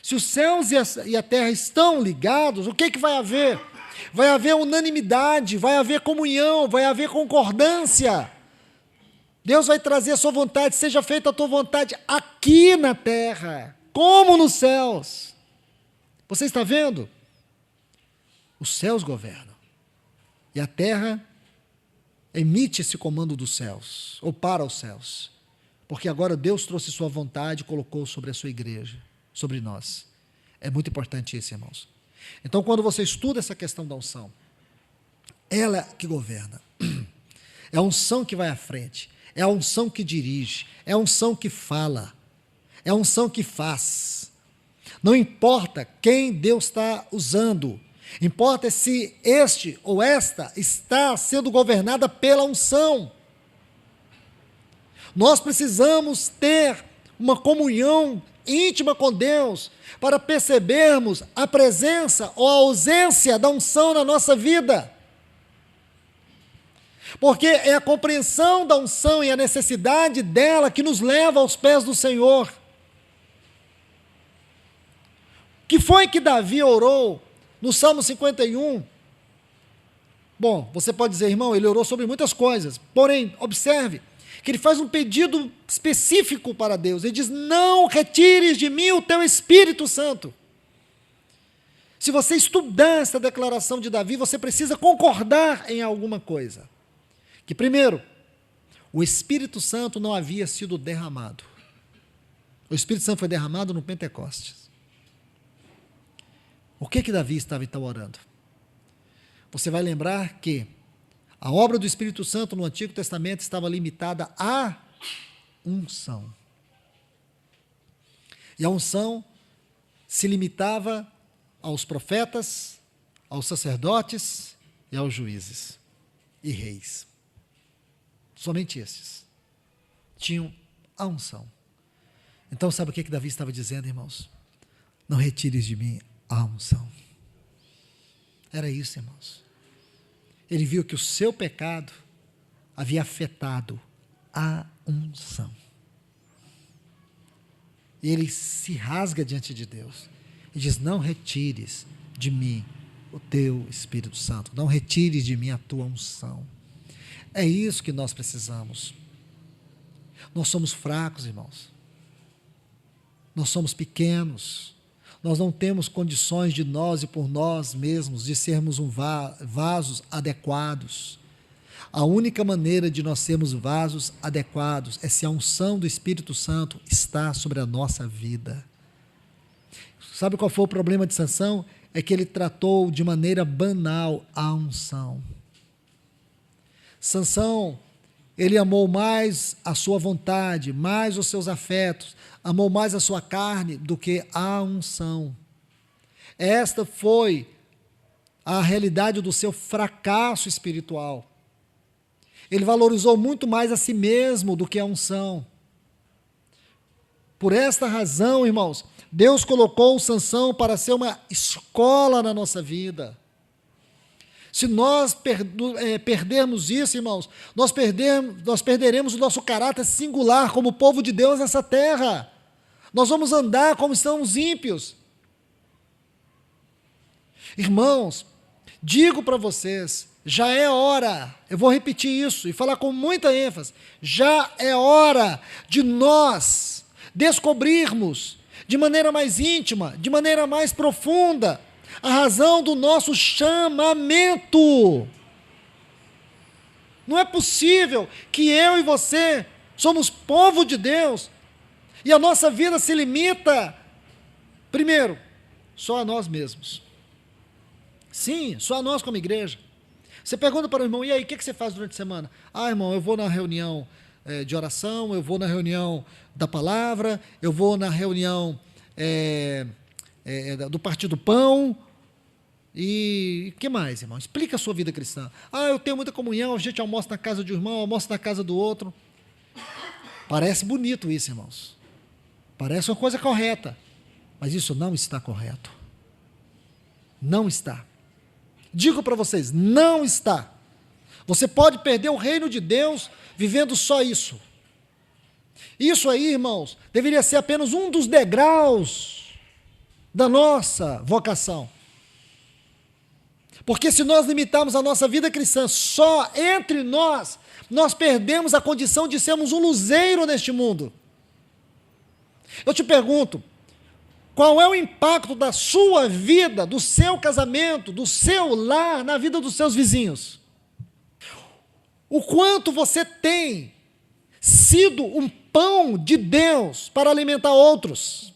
[SPEAKER 1] Se os céus e a terra estão ligados, o que vai haver? Vai haver unanimidade, vai haver comunhão, vai haver concordância. Deus vai trazer a sua vontade: seja feita a tua vontade aqui na terra, como nos céus. Você está vendo? Os céus governam, e a terra emite esse comando dos céus, ou para os céus, porque agora Deus trouxe sua vontade e colocou sobre a sua igreja, sobre nós. É muito importante isso, irmãos. Então, quando você estuda essa questão da unção, ela que governa. É a unção que vai à frente, é a unção que dirige, é a unção que fala, é a unção que faz. Não importa quem Deus está usando, importa se este ou esta está sendo governada pela unção. Nós precisamos ter uma comunhão íntima com Deus para percebermos a presença ou a ausência da unção na nossa vida. Porque é a compreensão da unção e a necessidade dela que nos leva aos pés do Senhor. O que foi que Davi orou no Salmo 51? Bom, você pode dizer: irmão, ele orou sobre muitas coisas, porém, observe que ele faz um pedido específico para Deus. Ele diz: não retires de mim o teu Espírito Santo. Se você estudar essa declaração de Davi, você precisa concordar em alguma coisa. Que primeiro, o Espírito Santo não havia sido derramado. O Espírito Santo foi derramado no Pentecostes. O que Davi estava então orando? Você vai lembrar que a obra do Espírito Santo no Antigo Testamento estava limitada à unção. E a unção se limitava aos profetas, aos sacerdotes e aos juízes e reis. Somente esses tinham a unção. Então, sabe o que Davi estava dizendo, irmãos? Não retires de mim a unção. Era isso, irmãos. Ele viu que o seu pecado havia afetado a unção. E ele se rasga diante de Deus e diz: não retires de mim o teu Espírito Santo, não retires de mim a tua unção. É isso que nós precisamos. Nós somos fracos, irmãos. Nós somos pequenos. Nós não temos condições de nós e por nós mesmos de sermos vasos adequados. A única maneira de nós sermos vasos adequados é se a unção do Espírito Santo está sobre a nossa vida. Sabe qual foi o problema de Sansão? É que ele tratou de maneira banal a unção. Sansão, ele amou mais a sua vontade, mais os seus afetos, amou mais a sua carne do que a unção. Esta foi a realidade do seu fracasso espiritual. Ele valorizou muito mais a si mesmo do que a unção. Por esta razão, irmãos, Deus colocou Sansão para ser uma escola na nossa vida. Se nós perdermos isso, irmãos, nós perderemos o nosso caráter singular como povo de Deus nessa terra. Nós vamos andar como estão os ímpios. Irmãos, digo para vocês, já é hora, eu vou repetir isso e falar com muita ênfase, já é hora de nós descobrirmos de maneira mais íntima, de maneira mais profunda, a razão do nosso chamamento. Não é possível que eu e você somos povo de Deus e a nossa vida se limita, primeiro, só a nós mesmos. Sim, só a nós como igreja. Você pergunta para o irmão, e aí, o que você faz durante a semana? Ah, irmão, eu vou na reunião de oração, eu vou na reunião da palavra, eu vou na reunião do Partido Pão. E o que mais, irmão? Explica a sua vida cristã. Ah, eu tenho muita comunhão, a gente almoça na casa de um irmão, almoça na casa do outro. Parece bonito isso, irmãos. Parece uma coisa correta. Mas isso não está correto. Não está. Digo para vocês, não está. Você pode perder o reino de Deus vivendo só isso. Isso aí, irmãos, deveria ser apenas um dos degraus da nossa vocação. Porque se nós limitarmos a nossa vida cristã só entre nós, nós perdemos a condição de sermos um luzeiro neste mundo. Eu te pergunto, qual é o impacto da sua vida, do seu casamento, do seu lar, na vida dos seus vizinhos? O quanto você tem sido um pão de Deus para alimentar outros?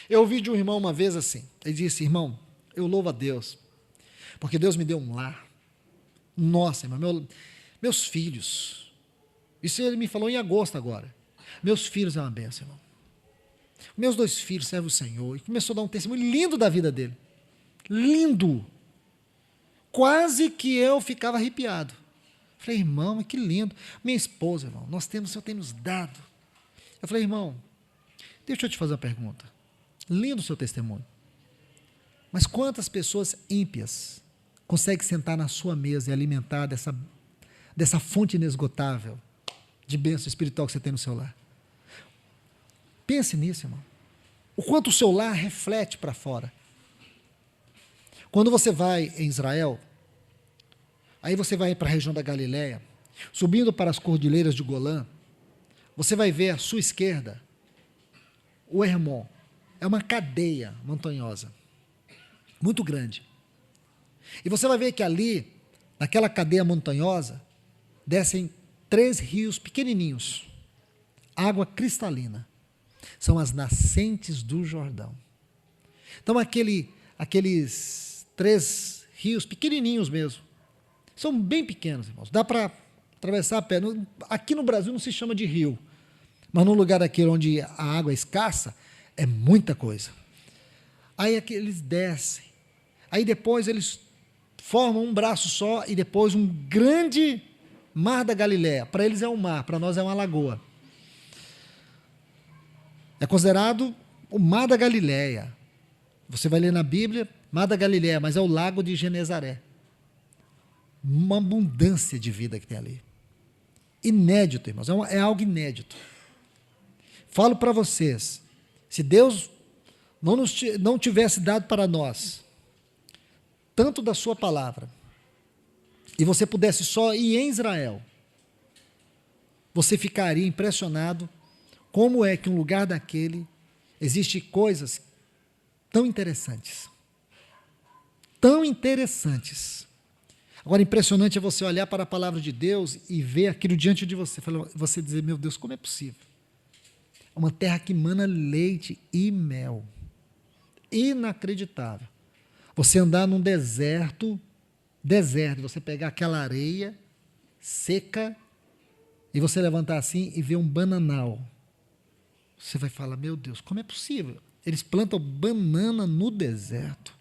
[SPEAKER 1] Eu ouvi de um irmão uma vez assim, ele disse, irmão, eu louvo a Deus, porque Deus me deu um lar. Nossa, irmão, meus filhos, isso ele me falou em agosto agora, meus filhos é uma bênção, irmão. Meus 2 filhos servem o Senhor. E começou a dar um testemunho lindo da vida dele. Lindo. Quase que eu ficava arrepiado. Falei, irmão, que lindo. Minha esposa, irmão, o Senhor tem nos dado. Eu falei, irmão, deixa eu te fazer uma pergunta. Lindo o seu testemunho. Mas quantas pessoas ímpias conseguem sentar na sua mesa e alimentar dessa fonte inesgotável de bênção espiritual que você tem no seu lar? Pense nisso, irmão. O quanto o seu lar reflete para fora. Quando você vai em Israel, aí você vai para a região da Galileia, subindo para as cordilheiras de Golã, você vai ver à sua esquerda o Hermon. É uma cadeia montanhosa, muito grande. E você vai ver que ali, naquela cadeia montanhosa, descem 3 rios pequenininhos, água cristalina. São as nascentes do Jordão. Então, aqueles 3 rios, pequenininhos mesmo, são bem pequenos, irmãos. Dá para atravessar a pé. Aqui no Brasil não se chama de rio, mas num lugar daquele onde a água é escassa, é muita coisa. Aí eles descem. Aí depois eles formam um braço só e depois um grande mar da Galileia. Para eles é um mar, para nós é uma lagoa. É considerado o Mar da Galileia. Você vai ler na Bíblia, Mar da Galileia, mas é o lago de Genezaré. Uma abundância de vida que tem ali. Inédito, irmãos, é algo inédito. Falo para vocês, se Deus não tivesse dado para nós tanto da sua palavra, e você pudesse só ir em Israel, você ficaria impressionado como é que um lugar daquele existe coisas tão interessantes. Tão interessantes. Agora, impressionante é você olhar para a palavra de Deus e ver aquilo diante de você. Você dizer, meu Deus, como é possível? É uma terra que mana leite e mel. Inacreditável. Você andar num deserto, você pegar aquela areia seca, e você levantar assim e ver um bananal. Você vai falar, meu Deus, como é possível? Eles plantam banana no deserto.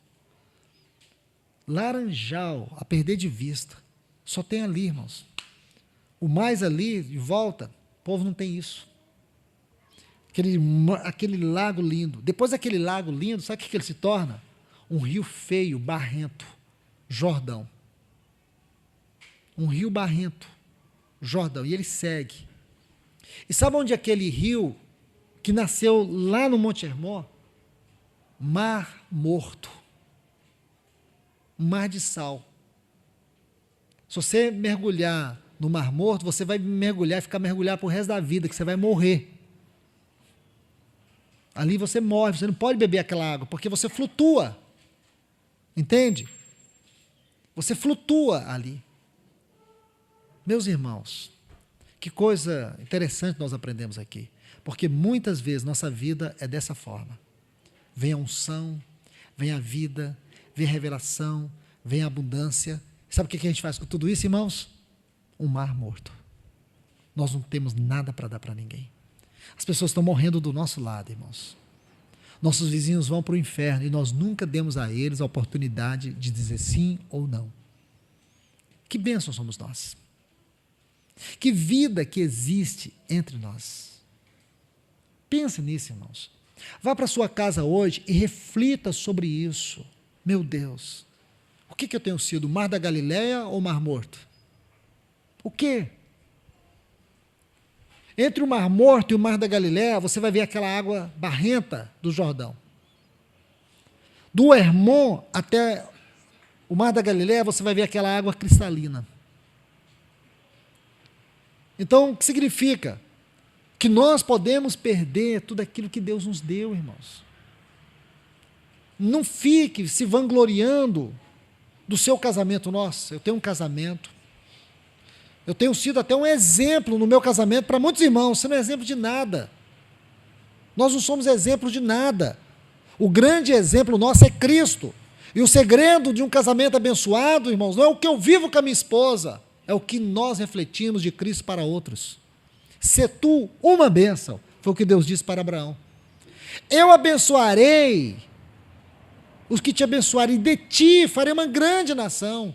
[SPEAKER 1] Laranjal, a perder de vista. Só tem ali, irmãos. O mais ali, de volta, o povo não tem isso. Aquele lago lindo. Depois daquele lago lindo, sabe o que ele se torna? Um rio feio, barrento. Jordão. Um rio barrento. Jordão. E ele segue. E sabe onde é aquele rio que nasceu lá no Monte Hermon? Mar Morto. Um mar de sal. Se você mergulhar no Mar Morto, você vai mergulhar e ficar mergulhado pro resto da vida, que você vai morrer. Ali você morre, você não pode beber aquela água, porque você flutua. Entende? Você flutua ali. Meus irmãos, que coisa interessante nós aprendemos aqui. Porque muitas vezes nossa vida é dessa forma. Vem a unção, vem a vida, vem a revelação, vem a abundância. Sabe o que a gente faz com tudo isso, irmãos? Um mar morto. Nós não temos nada para dar para ninguém. As pessoas estão morrendo do nosso lado, irmãos. Nossos vizinhos vão para o inferno e nós nunca demos a eles a oportunidade de dizer sim ou não. Que bênção somos nós. Que vida que existe entre nós. Pense nisso, irmãos. Vá para a sua casa hoje e reflita sobre isso. Meu Deus, o que eu tenho sido? Mar da Galileia ou Mar Morto? O quê? Entre o Mar Morto e o Mar da Galileia, você vai ver aquela água barrenta do Jordão. Do Hermon até o Mar da Galileia, você vai ver aquela água cristalina. Então, o que significa? Que nós podemos perder tudo aquilo que Deus nos deu, irmãos. Não fique se vangloriando do seu casamento. Nossa, eu tenho um casamento. Eu tenho sido até um exemplo no meu casamento para muitos irmãos. Você não é exemplo de nada. Nós não somos exemplo de nada. O grande exemplo nosso é Cristo. E o segredo de um casamento abençoado, irmãos, não é o que eu vivo com a minha esposa, é o que nós refletimos de Cristo para outros. Se tu uma bênção, foi o que Deus disse para Abraão. Eu abençoarei os que te abençoarem, de ti farei uma grande nação.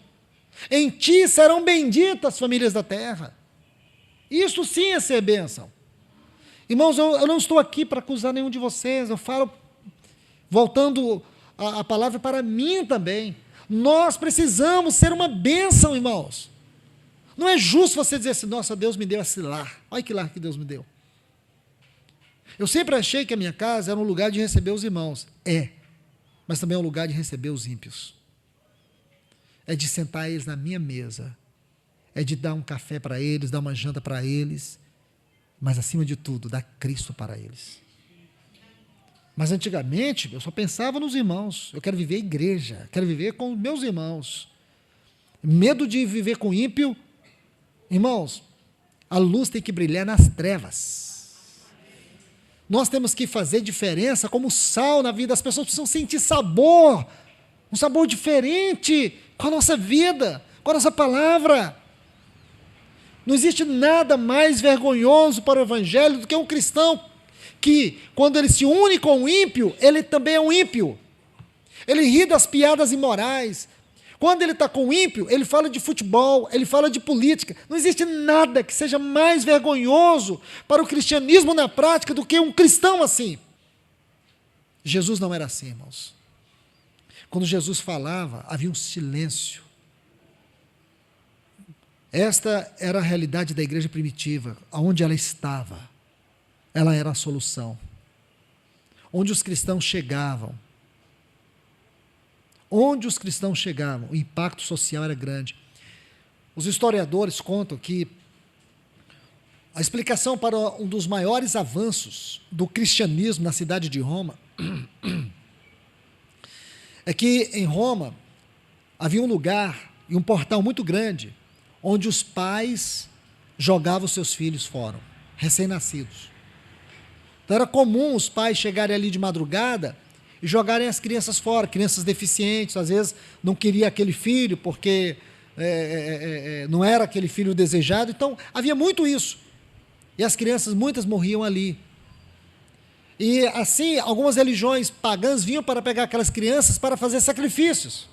[SPEAKER 1] Em ti serão benditas as famílias da terra. Isso sim é ser bênção. Irmãos, eu não estou aqui para acusar nenhum de vocês, eu falo, voltando a palavra para mim também. Nós precisamos ser uma bênção, irmãos. Não é justo você dizer assim, nossa, Deus me deu esse lar. Olha que lar que Deus me deu. Eu sempre achei que a minha casa era um lugar de receber os irmãos. É, mas também é um lugar de receber os ímpios. É de sentar eles na minha mesa. É de dar um café para eles, dar uma janta para eles. Mas, acima de tudo, dar Cristo para eles. Mas, antigamente, eu só pensava nos irmãos. Eu quero viver igreja, quero viver com meus irmãos. Medo de viver com ímpio. Irmãos, a luz tem que brilhar nas trevas. Nós temos que fazer diferença como sal na vida. As pessoas precisam sentir sabor, um sabor diferente com a nossa vida, com a nossa palavra. Não existe nada mais vergonhoso para o evangelho do que um cristão que, quando ele se une com o ímpio, ele também é um ímpio. Ele ri das piadas imorais. Quando ele está com o ímpio, ele fala de futebol, ele fala de política. Não existe nada que seja mais vergonhoso para o cristianismo na prática do que um cristão assim. Jesus não era assim, irmãos. Quando Jesus falava, havia um silêncio. Esta era a realidade da igreja primitiva, onde ela estava. Ela era a solução. Onde os cristãos chegavam. Onde os cristãos chegavam, o impacto social era grande. Os historiadores contam que a explicação para um dos maiores avanços do cristianismo na cidade de Roma é que em Roma havia um lugar e um portal muito grande onde os pais jogavam seus filhos fora, recém-nascidos. Então era comum os pais chegarem ali de madrugada e jogarem as crianças fora, crianças deficientes, às vezes não queria aquele filho porque não era aquele filho desejado. Então, havia muito isso. E as crianças, muitas morriam ali. E assim, algumas religiões pagãs vinham para pegar aquelas crianças para fazer sacrifícios.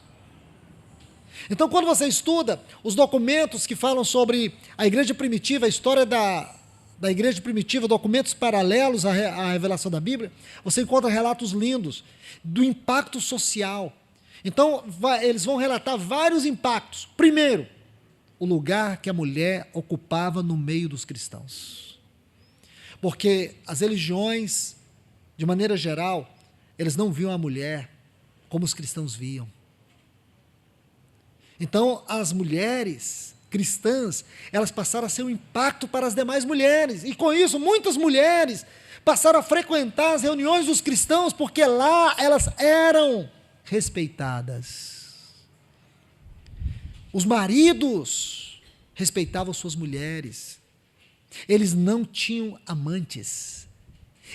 [SPEAKER 1] Então, quando você estuda os documentos que falam sobre a igreja primitiva, a história da igreja primitiva, documentos paralelos à revelação da Bíblia, você encontra relatos lindos do impacto social. Então, eles vão relatar vários impactos. Primeiro, o lugar que a mulher ocupava no meio dos cristãos. Porque as religiões, de maneira geral, eles não viam a mulher como os cristãos viam. Então, as mulheres cristãs, elas passaram a ser um impacto para as demais mulheres. E com isso, muitas mulheres passaram a frequentar as reuniões dos cristãos, porque lá elas eram respeitadas. Os maridos respeitavam suas mulheres. Eles não tinham amantes.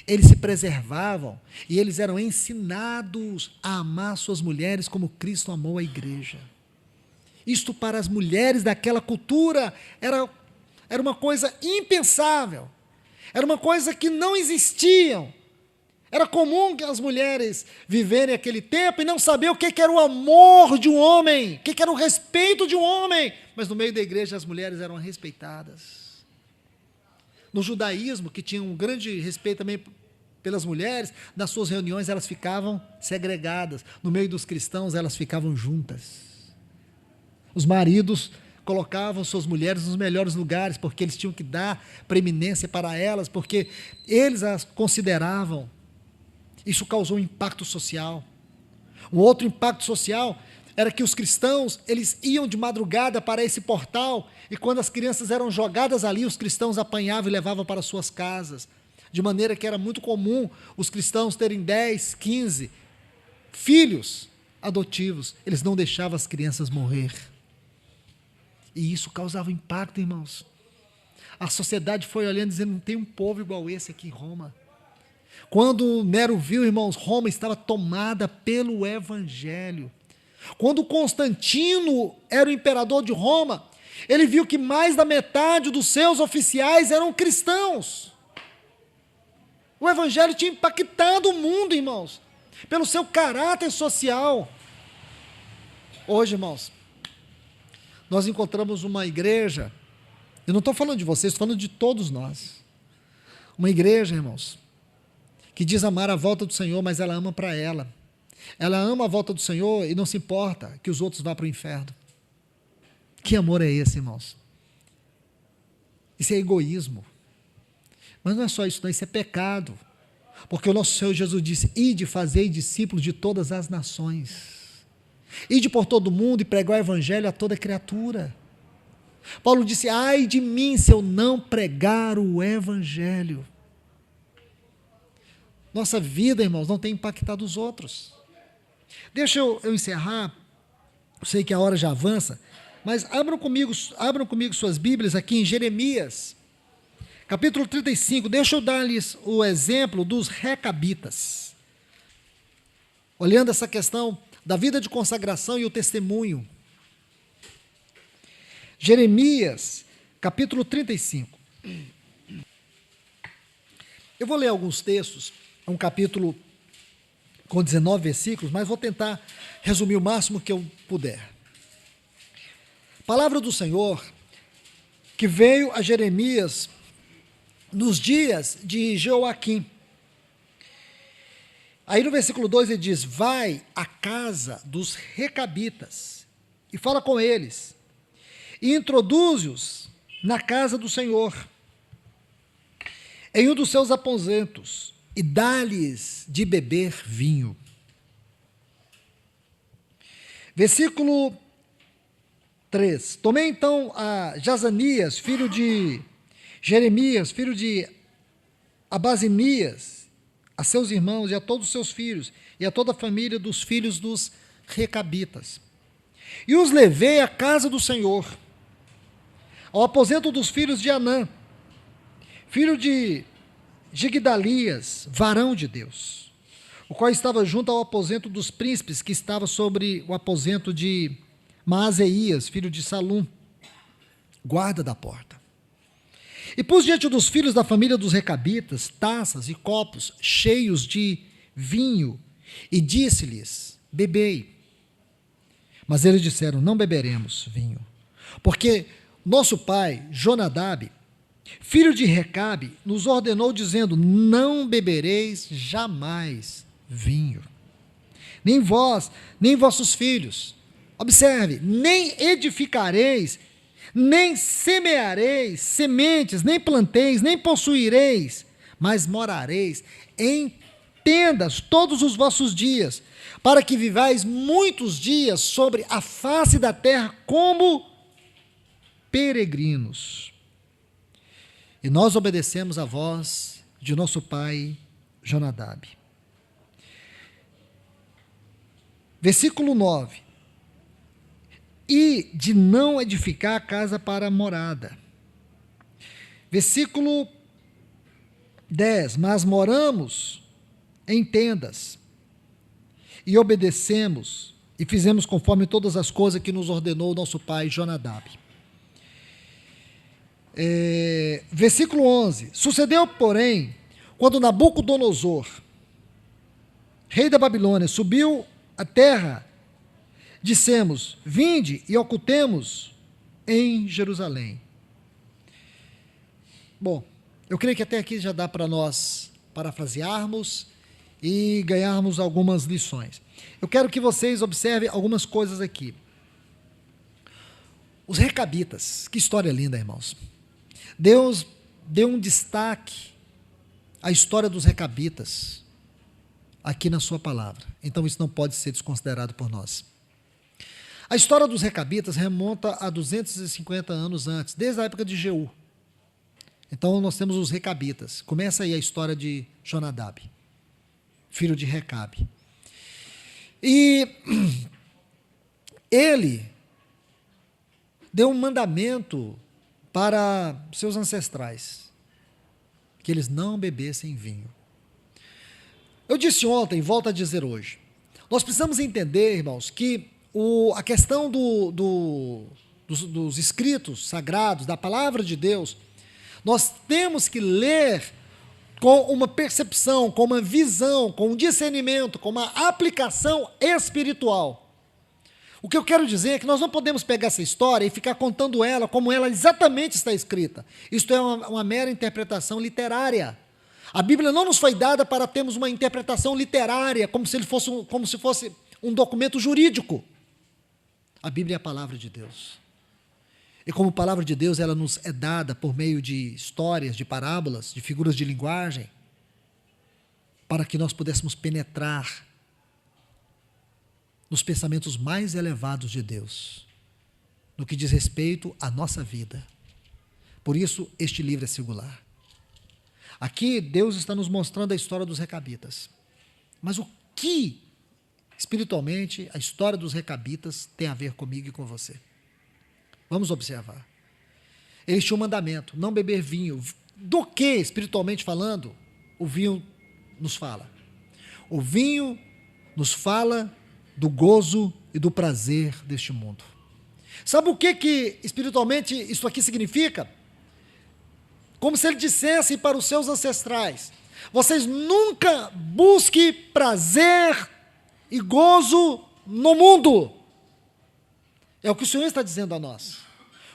[SPEAKER 1] Eles se preservavam e eles eram ensinados a amar suas mulheres como Cristo amou a igreja. Isto para as mulheres daquela cultura era uma coisa impensável, era uma coisa que não existia. Era comum que as mulheres viverem aquele tempo e não saber o que era o amor de um homem, o que era o respeito de um homem, mas no meio da igreja as mulheres eram respeitadas. No judaísmo, que tinha um grande respeito também pelas mulheres, nas suas reuniões elas ficavam segregadas, no meio dos cristãos elas ficavam juntas. Os maridos colocavam suas mulheres nos melhores lugares, porque eles tinham que dar preeminência para elas, porque eles as consideravam. Isso causou um impacto social. Um outro impacto social era que os cristãos, eles iam de madrugada para esse portal, e quando as crianças eram jogadas ali, os cristãos apanhavam e levavam para suas casas, de maneira que era muito comum os cristãos terem 10, 15 filhos adotivos. Eles não deixavam as crianças morrer. E isso causava impacto, irmãos. A sociedade foi olhando, dizendo, não tem um povo igual esse aqui em Roma. Quando Nero viu, irmãos, Roma estava tomada pelo Evangelho. Quando Constantino era o imperador de Roma, ele viu que mais da metade dos seus oficiais eram cristãos. O Evangelho tinha impactado o mundo, irmãos, pelo seu caráter social. Hoje, irmãos, nós encontramos uma igreja, eu não estou falando de vocês, estou falando de todos nós. Uma igreja, irmãos, que diz amar a volta do Senhor, mas ela ama para ela. Ela ama a volta do Senhor e não se importa que os outros vá para o inferno. Que amor é esse, irmãos? Isso é egoísmo. Mas não é só isso, não, isso é pecado. Porque o nosso Senhor Jesus disse, ide, fazei discípulos de todas as nações. Ide por todo mundo e pregar o evangelho a toda criatura. Paulo disse, ai de mim se eu não pregar o evangelho. Nossa vida, irmãos, não tem impactado os outros. Deixa eu encerrar, eu sei que a hora já avança, mas abram comigo suas Bíblias aqui em Jeremias, capítulo 35, deixa eu dar-lhes o exemplo dos recabitas. Olhando essa questão da vida de consagração e o testemunho. Jeremias, capítulo 35. Eu vou ler alguns textos, é um capítulo com 19 versículos, mas vou tentar resumir o máximo que eu puder. Palavra do Senhor, que veio a Jeremias nos dias de Joaquim. Aí no versículo 2 ele diz, vai à casa dos recabitas e fala com eles, e introduz-os na casa do Senhor, em um dos seus aposentos, e dá-lhes de beber vinho. Versículo 3, tomei então a Jazanias, filho de Jeremias, filho de Abazinias, a seus irmãos e a todos os seus filhos, e a toda a família dos filhos dos recabitas. E os levei à casa do Senhor, ao aposento dos filhos de Anã, filho de Gigdalias, varão de Deus, o qual estava junto ao aposento dos príncipes, que estava sobre o aposento de Maaseías, filho de Salum, guarda da porta. E pus diante dos filhos da família dos recabitas taças e copos cheios de vinho, e disse-lhes: bebei. Mas eles disseram: não beberemos vinho, porque nosso pai, Jonadab, filho de Recabe, nos ordenou, dizendo: não bebereis jamais vinho, nem vós, nem vossos filhos. Observe: nem edificareis, nem semeareis sementes, nem planteis, nem possuireis, mas morareis em tendas todos os vossos dias, para que vivais muitos dias sobre a face da terra como peregrinos. E nós obedecemos a voz de nosso pai Jonadab. Versículo 9. E de não edificar a casa para morada. Versículo 10. Mas moramos em tendas, e obedecemos, e fizemos conforme todas as coisas que nos ordenou nosso pai Jonadab. Versículo 11. Sucedeu, porém, quando Nabucodonosor, rei da Babilônia, subiu à terra, dissemos: vinde e ocultemos em Jerusalém. Bom, eu creio que até aqui já dá para nós parafrasearmos e ganharmos algumas lições. Eu quero que vocês observem algumas coisas aqui. Os recabitas, que história linda, irmãos. Deus deu um destaque à história dos recabitas aqui na sua palavra. Então isso não pode ser desconsiderado por nós. A história dos recabitas remonta a 250 anos antes, desde a época de Jeú. Então nós temos os recabitas. Começa aí a história de Jonadab, filho de Recabe. E ele deu um mandamento para seus ancestrais, que eles não bebessem vinho. Eu disse ontem, volto a dizer hoje, nós precisamos entender, irmãos, que a questão dos escritos sagrados, da palavra de Deus, nós temos que ler com uma percepção, com uma visão, com um discernimento, com uma aplicação espiritual. O que eu quero dizer é que nós não podemos pegar essa história e ficar contando ela como ela exatamente está escrita. Isto é uma mera interpretação literária. A Bíblia não nos foi dada para termos uma interpretação literária, como se fosse um documento jurídico. A Bíblia é a palavra de Deus. E como palavra de Deus, ela nos é dada por meio de histórias, de parábolas, de figuras de linguagem, para que nós pudéssemos penetrar nos pensamentos mais elevados de Deus, no que diz respeito à nossa vida. Por isso, este livro é singular. Aqui, Deus está nos mostrando a história dos recabitas. Mas o que, espiritualmente, a história dos recabitas tem a ver comigo e com você? Vamos observar. Eles tinham um mandamento: não beber vinho. Do que, espiritualmente falando, o vinho nos fala? O vinho nos fala do gozo e do prazer deste mundo. Sabe o que espiritualmente isso aqui significa? Como se ele dissesse para os seus ancestrais: vocês nunca busquem prazer e gozo no mundo. É o que o Senhor está dizendo a nós.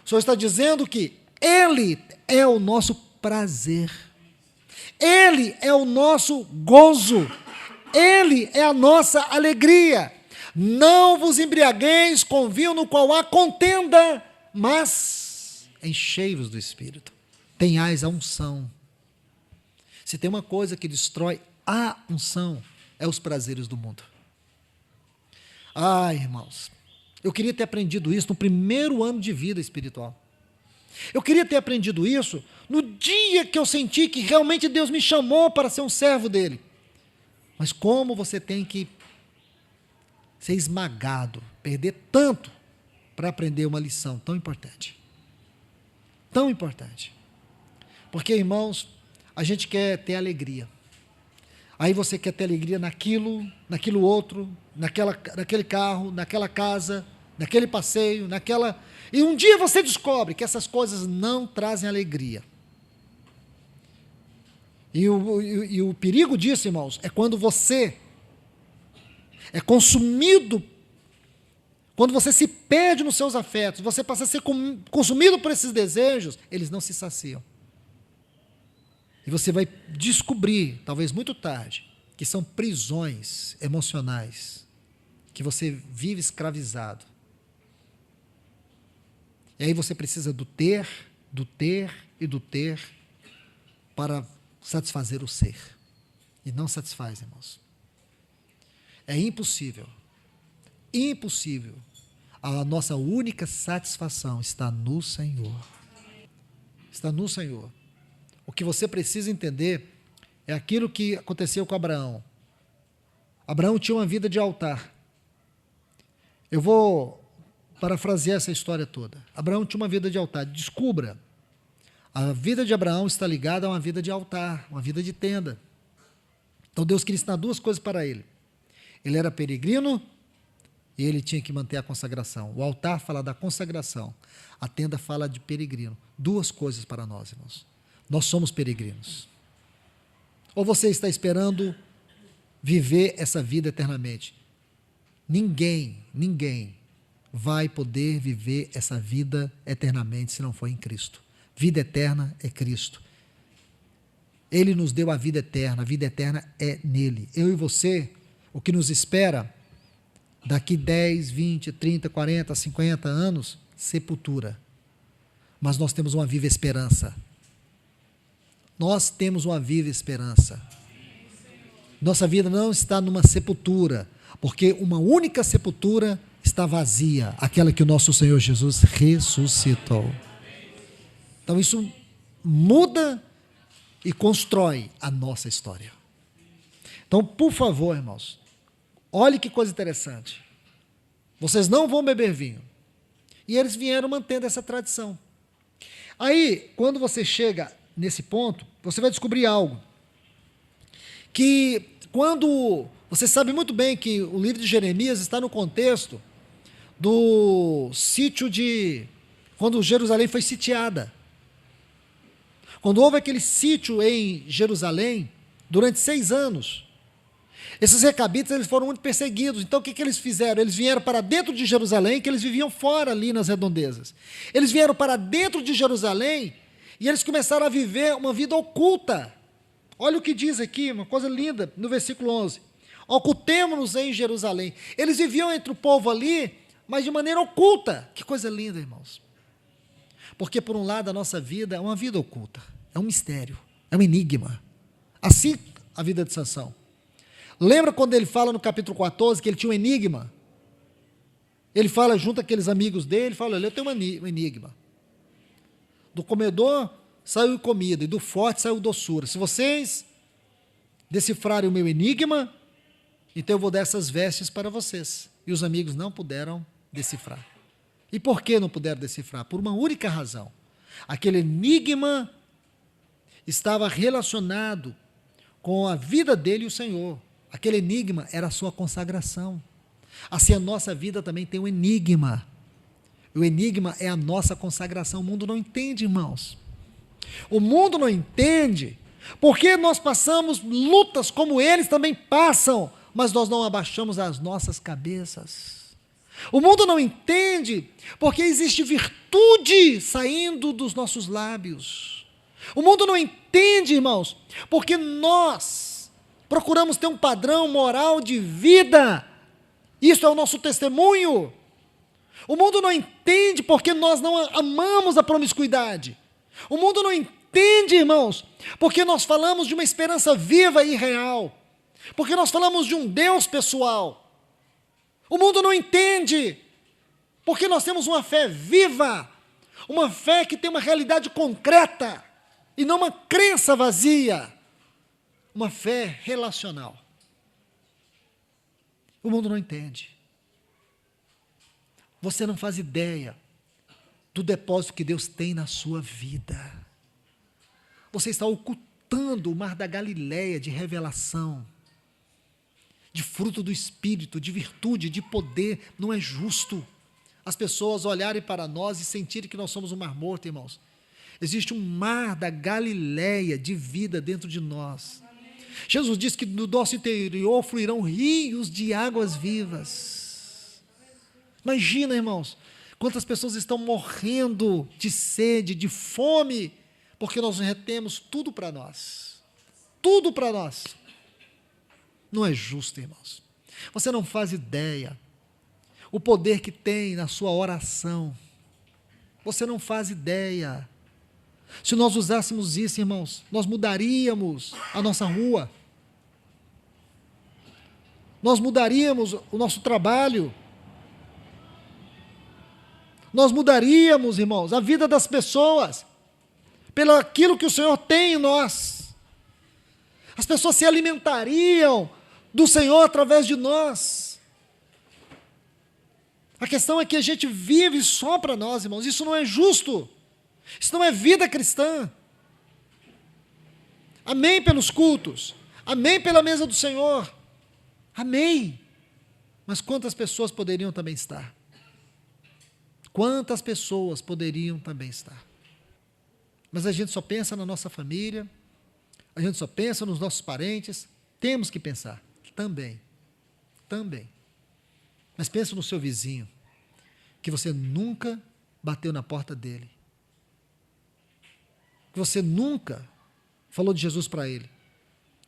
[SPEAKER 1] O Senhor está dizendo que Ele é o nosso prazer, Ele é o nosso gozo, Ele é a nossa alegria. Não vos embriagueis com vinho no qual há contenda, mas enchei-vos do Espírito. Tenhais a unção. Se tem uma coisa que destrói a unção, é os prazeres do mundo. Irmãos, eu queria ter aprendido isso no primeiro ano de vida espiritual. Eu queria ter aprendido isso no dia que eu senti que realmente Deus me chamou para ser um servo dele. Mas como você tem que ser esmagado, perder tanto para aprender uma lição tão importante. Tão importante. Porque, irmãos, a gente quer ter alegria. Aí você quer ter alegria naquilo outro, naquele carro, naquela casa, naquele passeio, naquela... E um dia você descobre que essas coisas não trazem alegria. E o perigo disso, irmãos, é quando você é consumido, quando você se perde nos seus afetos, você passa a ser consumido por esses desejos, eles não se saciam. E você vai descobrir, talvez muito tarde, que são prisões emocionais, que você vive escravizado. E aí você precisa do ter e do ter para satisfazer o ser. E não satisfaz, irmãos. É impossível. Impossível. A nossa única satisfação está no Senhor. Está no Senhor. O que você precisa entender é aquilo que aconteceu com Abraão. Abraão tinha uma vida de altar. Eu vou parafrasear essa história toda. Abraão tinha uma vida de altar. Descubra. A vida de Abraão está ligada a uma vida de altar, uma vida de tenda. Então Deus queria ensinar duas coisas para ele. Ele era peregrino e ele tinha que manter a consagração. O altar fala da consagração. A tenda fala de peregrino. Duas coisas para nós, irmãos. Nós somos peregrinos. Ou você está esperando viver essa vida eternamente? Ninguém vai poder viver essa vida eternamente se não for em Cristo. Vida eterna é Cristo. Ele nos deu a vida eterna é nele. Eu e você, o que nos espera daqui 10, 20, 30, 40, 50 anos, sepultura. Mas nós temos uma viva esperança. Nós temos uma viva esperança. Nossa vida não está numa sepultura, porque uma única sepultura está vazia, aquela que o nosso Senhor Jesus ressuscitou. Então isso muda e constrói a nossa história. Então, por favor, irmãos, olhe que coisa interessante. Vocês não vão beber vinho. E eles vieram mantendo essa tradição. Aí, quando você chega nesse ponto, você vai descobrir algo. Que quando... Você sabe muito bem que o livro de Jeremias está no contexto do sítio de... Quando Jerusalém foi sitiada. Quando houve aquele sítio em Jerusalém, durante 6 anos, esses recabitas eles foram muito perseguidos. Então o que eles fizeram? Eles vieram para dentro de Jerusalém, que eles viviam fora ali nas redondezas. Eles vieram para dentro de Jerusalém e eles começaram a viver uma vida oculta. Olha o que diz aqui, uma coisa linda, no versículo 11. Ocultemo-nos em Jerusalém. Eles viviam entre o povo ali, mas de maneira oculta. Que coisa linda, irmãos. Porque, por um lado, a nossa vida é uma vida oculta, é um mistério, é um enigma. Assim, a vida de Sansão. Lembra quando ele fala no capítulo 14 que ele tinha um enigma? Ele fala junto àqueles amigos dele, fala, olha, eu tenho um enigma. Do comedor saiu comida, e do forte saiu doçura. Se vocês decifrarem o meu enigma, então eu vou dar essas vestes para vocês. E os amigos não puderam decifrar. E por que não puderam decifrar? Por uma única razão. Aquele enigma estava relacionado com a vida dele e o Senhor. Aquele enigma era a sua consagração. Assim a nossa vida também tem um enigma. O enigma é a nossa consagração. O mundo não entende, irmãos. O mundo não entende porque nós passamos lutas como eles também passam, mas nós não abaixamos as nossas cabeças. O mundo não entende porque existe virtude saindo dos nossos lábios. O mundo não entende, irmãos, porque nós procuramos ter um padrão moral de vida. Isso é o nosso testemunho. O mundo não entende porque nós não amamos a promiscuidade. O mundo não entende, irmãos, porque nós falamos de uma esperança viva e real. Porque nós falamos de um Deus pessoal. O mundo não entende, porque nós temos uma fé viva, uma fé que tem uma realidade concreta, e não uma crença vazia, uma fé relacional. O mundo não entende. Você não faz ideia do depósito que Deus tem na sua vida. Você está ocultando o mar da Galileia de revelação, de fruto do Espírito, de virtude, de poder. Não é justo. as pessoas olharem para nós e sentirem que nós somos um mar morto, irmãos. Existe um mar da Galileia de vida dentro de nós. Jesus disse que do nosso interior fluirão rios de águas vivas. Imagina, irmãos, quantas pessoas estão morrendo de sede, de fome, porque nós retemos tudo para nós. Tudo para nós. Não é justo, irmãos. Você não faz ideia o poder que tem na sua oração. Você não faz ideia. Se nós usássemos isso, irmãos, nós mudaríamos a nossa rua. Nós mudaríamos o nosso trabalho. Nós mudaríamos, irmãos, a vida das pessoas, pelo aquilo que o Senhor tem em nós. As pessoas se alimentariam do Senhor através de nós. A questão é que a gente vive só para nós, irmãos. Isso não é justo. Isso não é vida cristã. Amém pelos cultos. Amém pela mesa do Senhor. Amém. Mas quantas pessoas poderiam também estar? Quantas pessoas poderiam também estar? Mas a gente só pensa na nossa família, a gente só pensa nos nossos parentes. Temos que pensar também. Mas pensa no seu vizinho, que você nunca bateu na porta dele, que você nunca falou de Jesus para ele.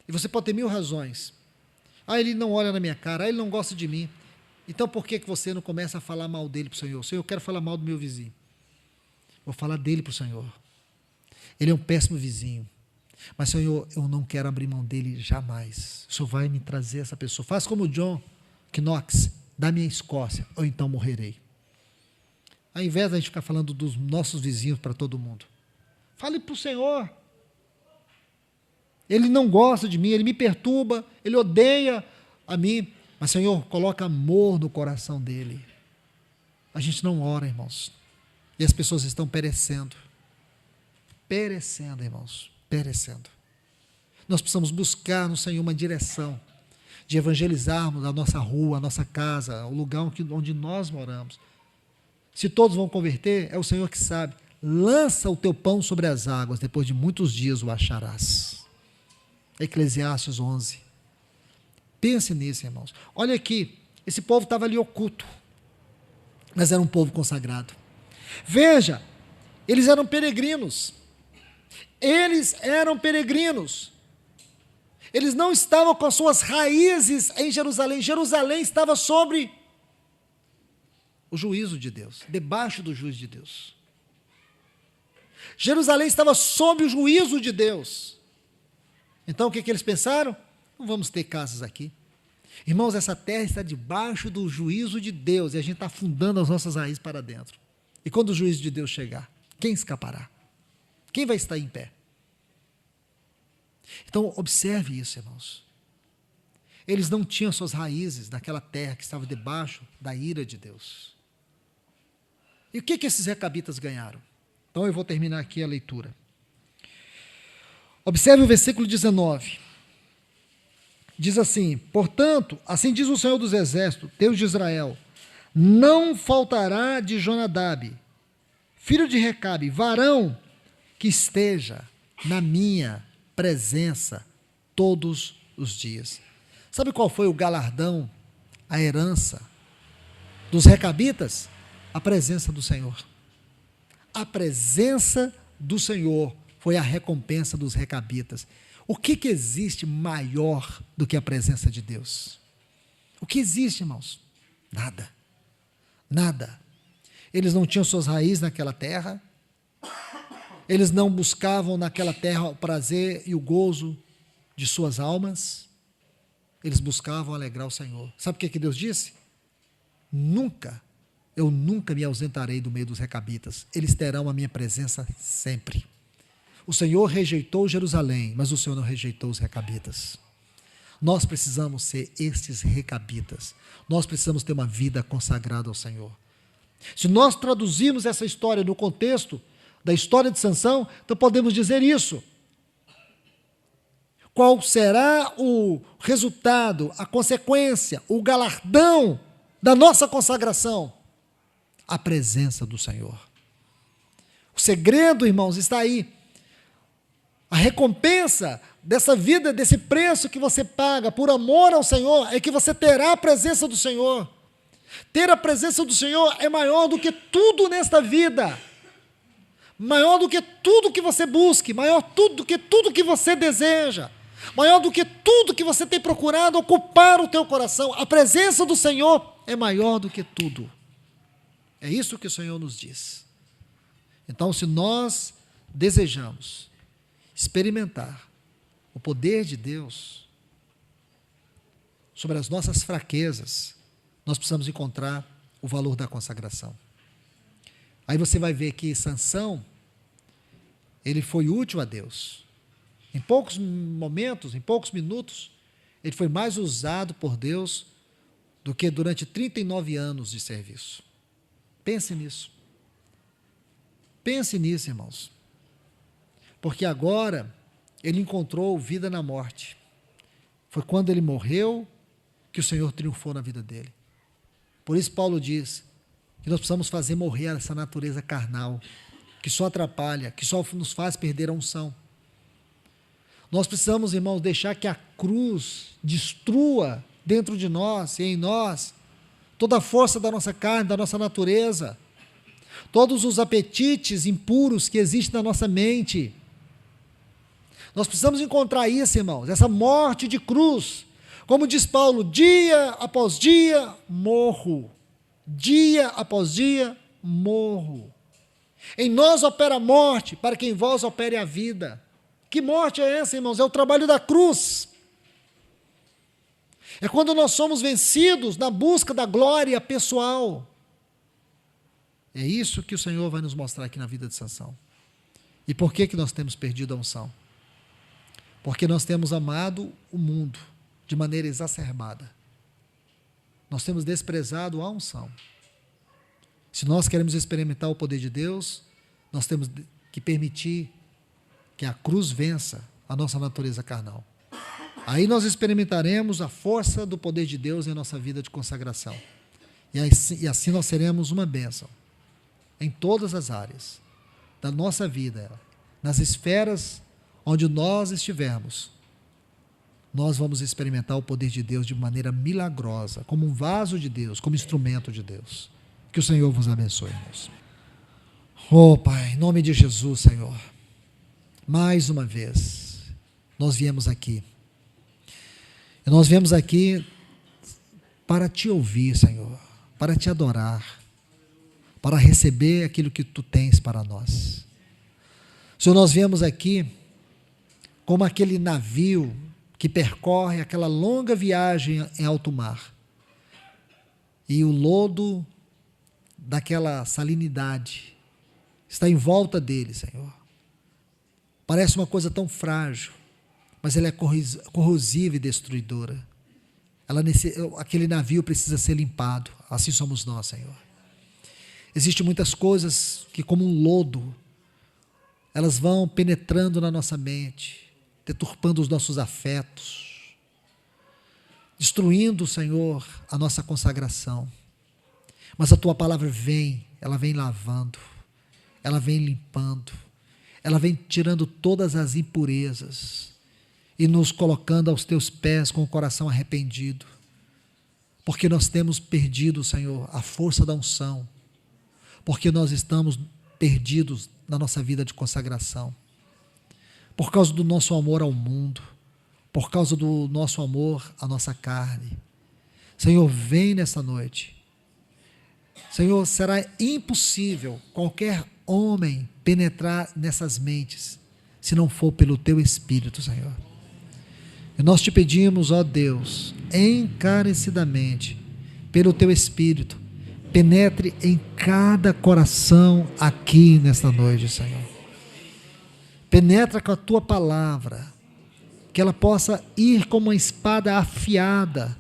[SPEAKER 1] E você pode ter 1000 razões. Ele não olha na minha cara, ele não gosta de mim. Então por que você não começa a falar mal dele para o Senhor? Senhor, eu quero falar mal do meu vizinho. Vou falar dele para o Senhor. Ele é um péssimo vizinho. Mas, Senhor, eu não quero abrir mão dele jamais. O Senhor vai me trazer essa pessoa. Faz como o John Knox, da minha Escócia, ou então morrerei. Ao invés de a gente ficar falando dos nossos vizinhos para todo mundo, fale para o Senhor. Ele não gosta de mim, ele me perturba, ele odeia a mim. Mas, Senhor, coloca amor no coração dele. A gente não ora, irmãos. E as pessoas estão perecendo. Perecendo, irmãos. Perecendo. Nós precisamos buscar no Senhor uma direção de evangelizarmos a nossa rua, a nossa casa, o lugar onde nós moramos. Se todos vão converter, é o Senhor que sabe. Lança o teu pão sobre as águas, depois de muitos dias o acharás. Eclesiastes 11. Pense nisso, irmãos. Olha aqui, esse povo estava ali oculto, mas era um povo consagrado. Veja, eles eram peregrinos. Eles eram peregrinos. Eles não estavam com as suas raízes em Jerusalém. Jerusalém estava sobre o juízo de Deus, debaixo do juízo de Deus. Jerusalém estava sob o juízo de Deus. Então o que eles pensaram? Não vamos ter casas aqui. Irmãos, essa terra está debaixo do juízo de Deus e a gente está afundando as nossas raízes para dentro. E quando o juízo de Deus chegar, quem escapará? Quem vai estar em pé? Então, observe isso, irmãos. Eles não tinham suas raízes naquela terra que estava debaixo da ira de Deus. E o que esses recabitas ganharam? Então, eu vou terminar aqui a leitura. Observe o versículo 19. Diz assim: portanto, assim diz o Senhor dos Exércitos, Deus de Israel, não faltará de Jonadab, filho de Recabe, varão que esteja na minha presença todos os dias. Sabe qual foi o galardão, a herança dos recabitas? A presença do Senhor. A presença do Senhor foi a recompensa dos recabitas. O que existe maior do que a presença de Deus? O que existe, irmãos? Nada. Nada. Eles não tinham suas raízes naquela terra. Eles não buscavam naquela terra o prazer e o gozo de suas almas. Eles buscavam alegrar o Senhor. Sabe o que Deus disse? Eu nunca me ausentarei do meio dos recabitas. Eles terão a minha presença sempre. O Senhor rejeitou Jerusalém, mas o Senhor não rejeitou os recabitas. Nós precisamos ser estes recabitas. Nós precisamos ter uma vida consagrada ao Senhor. Se nós traduzirmos essa história no contexto da história de Sansão, então podemos dizer isso. Qual será o resultado, a consequência, o galardão da nossa consagração? a presença do Senhor. O segredo, irmãos, está aí. A recompensa dessa vida, desse preço que você paga por amor ao Senhor, é que você terá a presença do Senhor. Ter a presença do Senhor é maior do que tudo nesta vida. Maior do que tudo que você busque, maior do que tudo que você deseja. Maior do que tudo que você tem procurado ocupar o teu coração. A presença do Senhor é maior do que tudo. É isso que o Senhor nos diz. Então, se nós desejamos experimentar o poder de Deus sobre as nossas fraquezas, nós precisamos encontrar o valor da consagração. Aí você vai ver que Sansão, ele foi útil a Deus. Em poucos momentos, em poucos minutos, ele foi mais usado por Deus do que durante 39 anos de serviço. Pense nisso. Pense nisso, irmãos. Porque agora ele encontrou vida na morte. Foi quando ele morreu que o Senhor triunfou na vida dele. Por isso Paulo diz que nós precisamos fazer morrer essa natureza carnal, que só atrapalha, que só nos faz perder a unção. Nós precisamos, irmãos, deixar que a cruz destrua dentro de nós e em nós toda a força da nossa carne, da nossa natureza, todos os apetites impuros que existem na nossa mente. Nós precisamos encontrar isso, irmãos, essa morte de cruz. Como diz Paulo, dia após dia morro. Dia após dia morro. Em nós opera a morte, para que em vós opere a vida. Que morte é essa, irmãos? É o trabalho da cruz. É quando nós somos vencidos na busca da glória pessoal. É isso que o Senhor vai nos mostrar aqui na vida de Sansão. E por que nós temos perdido a unção? Porque nós temos amado o mundo de maneira exacerbada. Nós temos desprezado a unção. Se nós queremos experimentar o poder de Deus, nós temos que permitir que a cruz vença a nossa natureza carnal. Aí nós experimentaremos a força do poder de Deus em nossa vida de consagração. E assim nós seremos uma bênção em todas as áreas da nossa vida, nas esferas onde nós estivermos. Nós vamos experimentar o poder de Deus de maneira milagrosa, como um vaso de Deus, como instrumento de Deus. Que o Senhor vos abençoe, irmãos. Oh, Pai, em nome de Jesus, Senhor, mais uma vez, nós viemos aqui. E nós viemos aqui para te ouvir, Senhor, para te adorar, para receber aquilo que tu tens para nós. Senhor, nós viemos aqui como aquele navio que percorre aquela longa viagem em alto mar. E o lodo daquela salinidade está em volta dele, Senhor. Parece uma coisa tão frágil, mas ela é corrosiva e destruidora. Aquele navio precisa ser limpado. Assim somos nós, Senhor. Existem muitas coisas que, como um lodo, elas vão penetrando na nossa mente, deturpando os nossos afetos, destruindo, Senhor, a nossa consagração. Mas a tua palavra vem, ela vem lavando, ela vem limpando, ela vem tirando todas as impurezas e nos colocando aos teus pés com o coração arrependido, porque nós temos perdido, Senhor, a força da unção, porque nós estamos perdidos na nossa vida de consagração, por causa do nosso amor ao mundo, por causa do nosso amor à nossa carne. Senhor, vem nessa noite. Senhor, será impossível qualquer homem penetrar nessas mentes, se não for pelo teu Espírito, Senhor. E nós te pedimos, ó Deus, encarecidamente, pelo teu Espírito, penetre em cada coração aqui nesta noite, Senhor. Penetra com a tua palavra, que ela possa ir como uma espada afiada,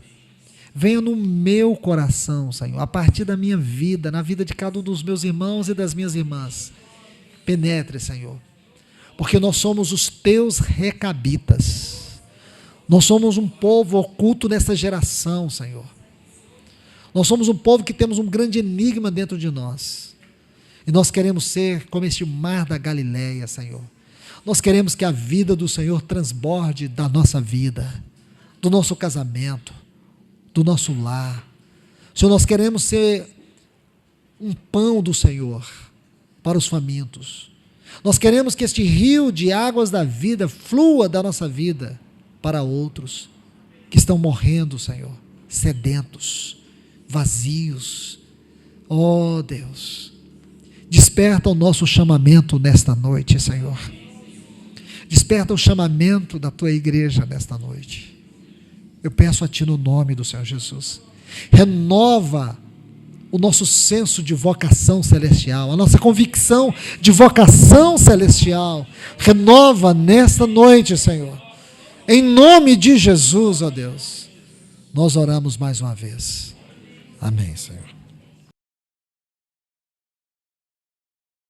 [SPEAKER 1] venha no meu coração, Senhor, a partir da minha vida, na vida de cada um dos meus irmãos e das minhas irmãs. Penetre, Senhor, porque nós somos os teus recabitas, nós somos um povo oculto nessa geração, Senhor. Nós somos um povo que temos um grande enigma dentro de nós. E nós queremos ser como este mar da Galileia, Senhor. Nós queremos que a vida do Senhor transborde da nossa vida, do nosso casamento, do nosso lar. Senhor, nós queremos ser um pão do Senhor para os famintos. Nós queremos que este rio de águas da vida flua da nossa vida para outros que estão morrendo, Senhor, sedentos, vazios. Oh, Deus, desperta o nosso chamamento nesta noite, Senhor. Desperta o chamamento da tua igreja nesta noite. Eu peço a ti no nome do Senhor Jesus. Renova o nosso senso de vocação celestial, a nossa convicção de vocação celestial. Renova nesta noite, Senhor. Em nome de Jesus, ó Deus, nós oramos mais uma vez. Amém, Senhor.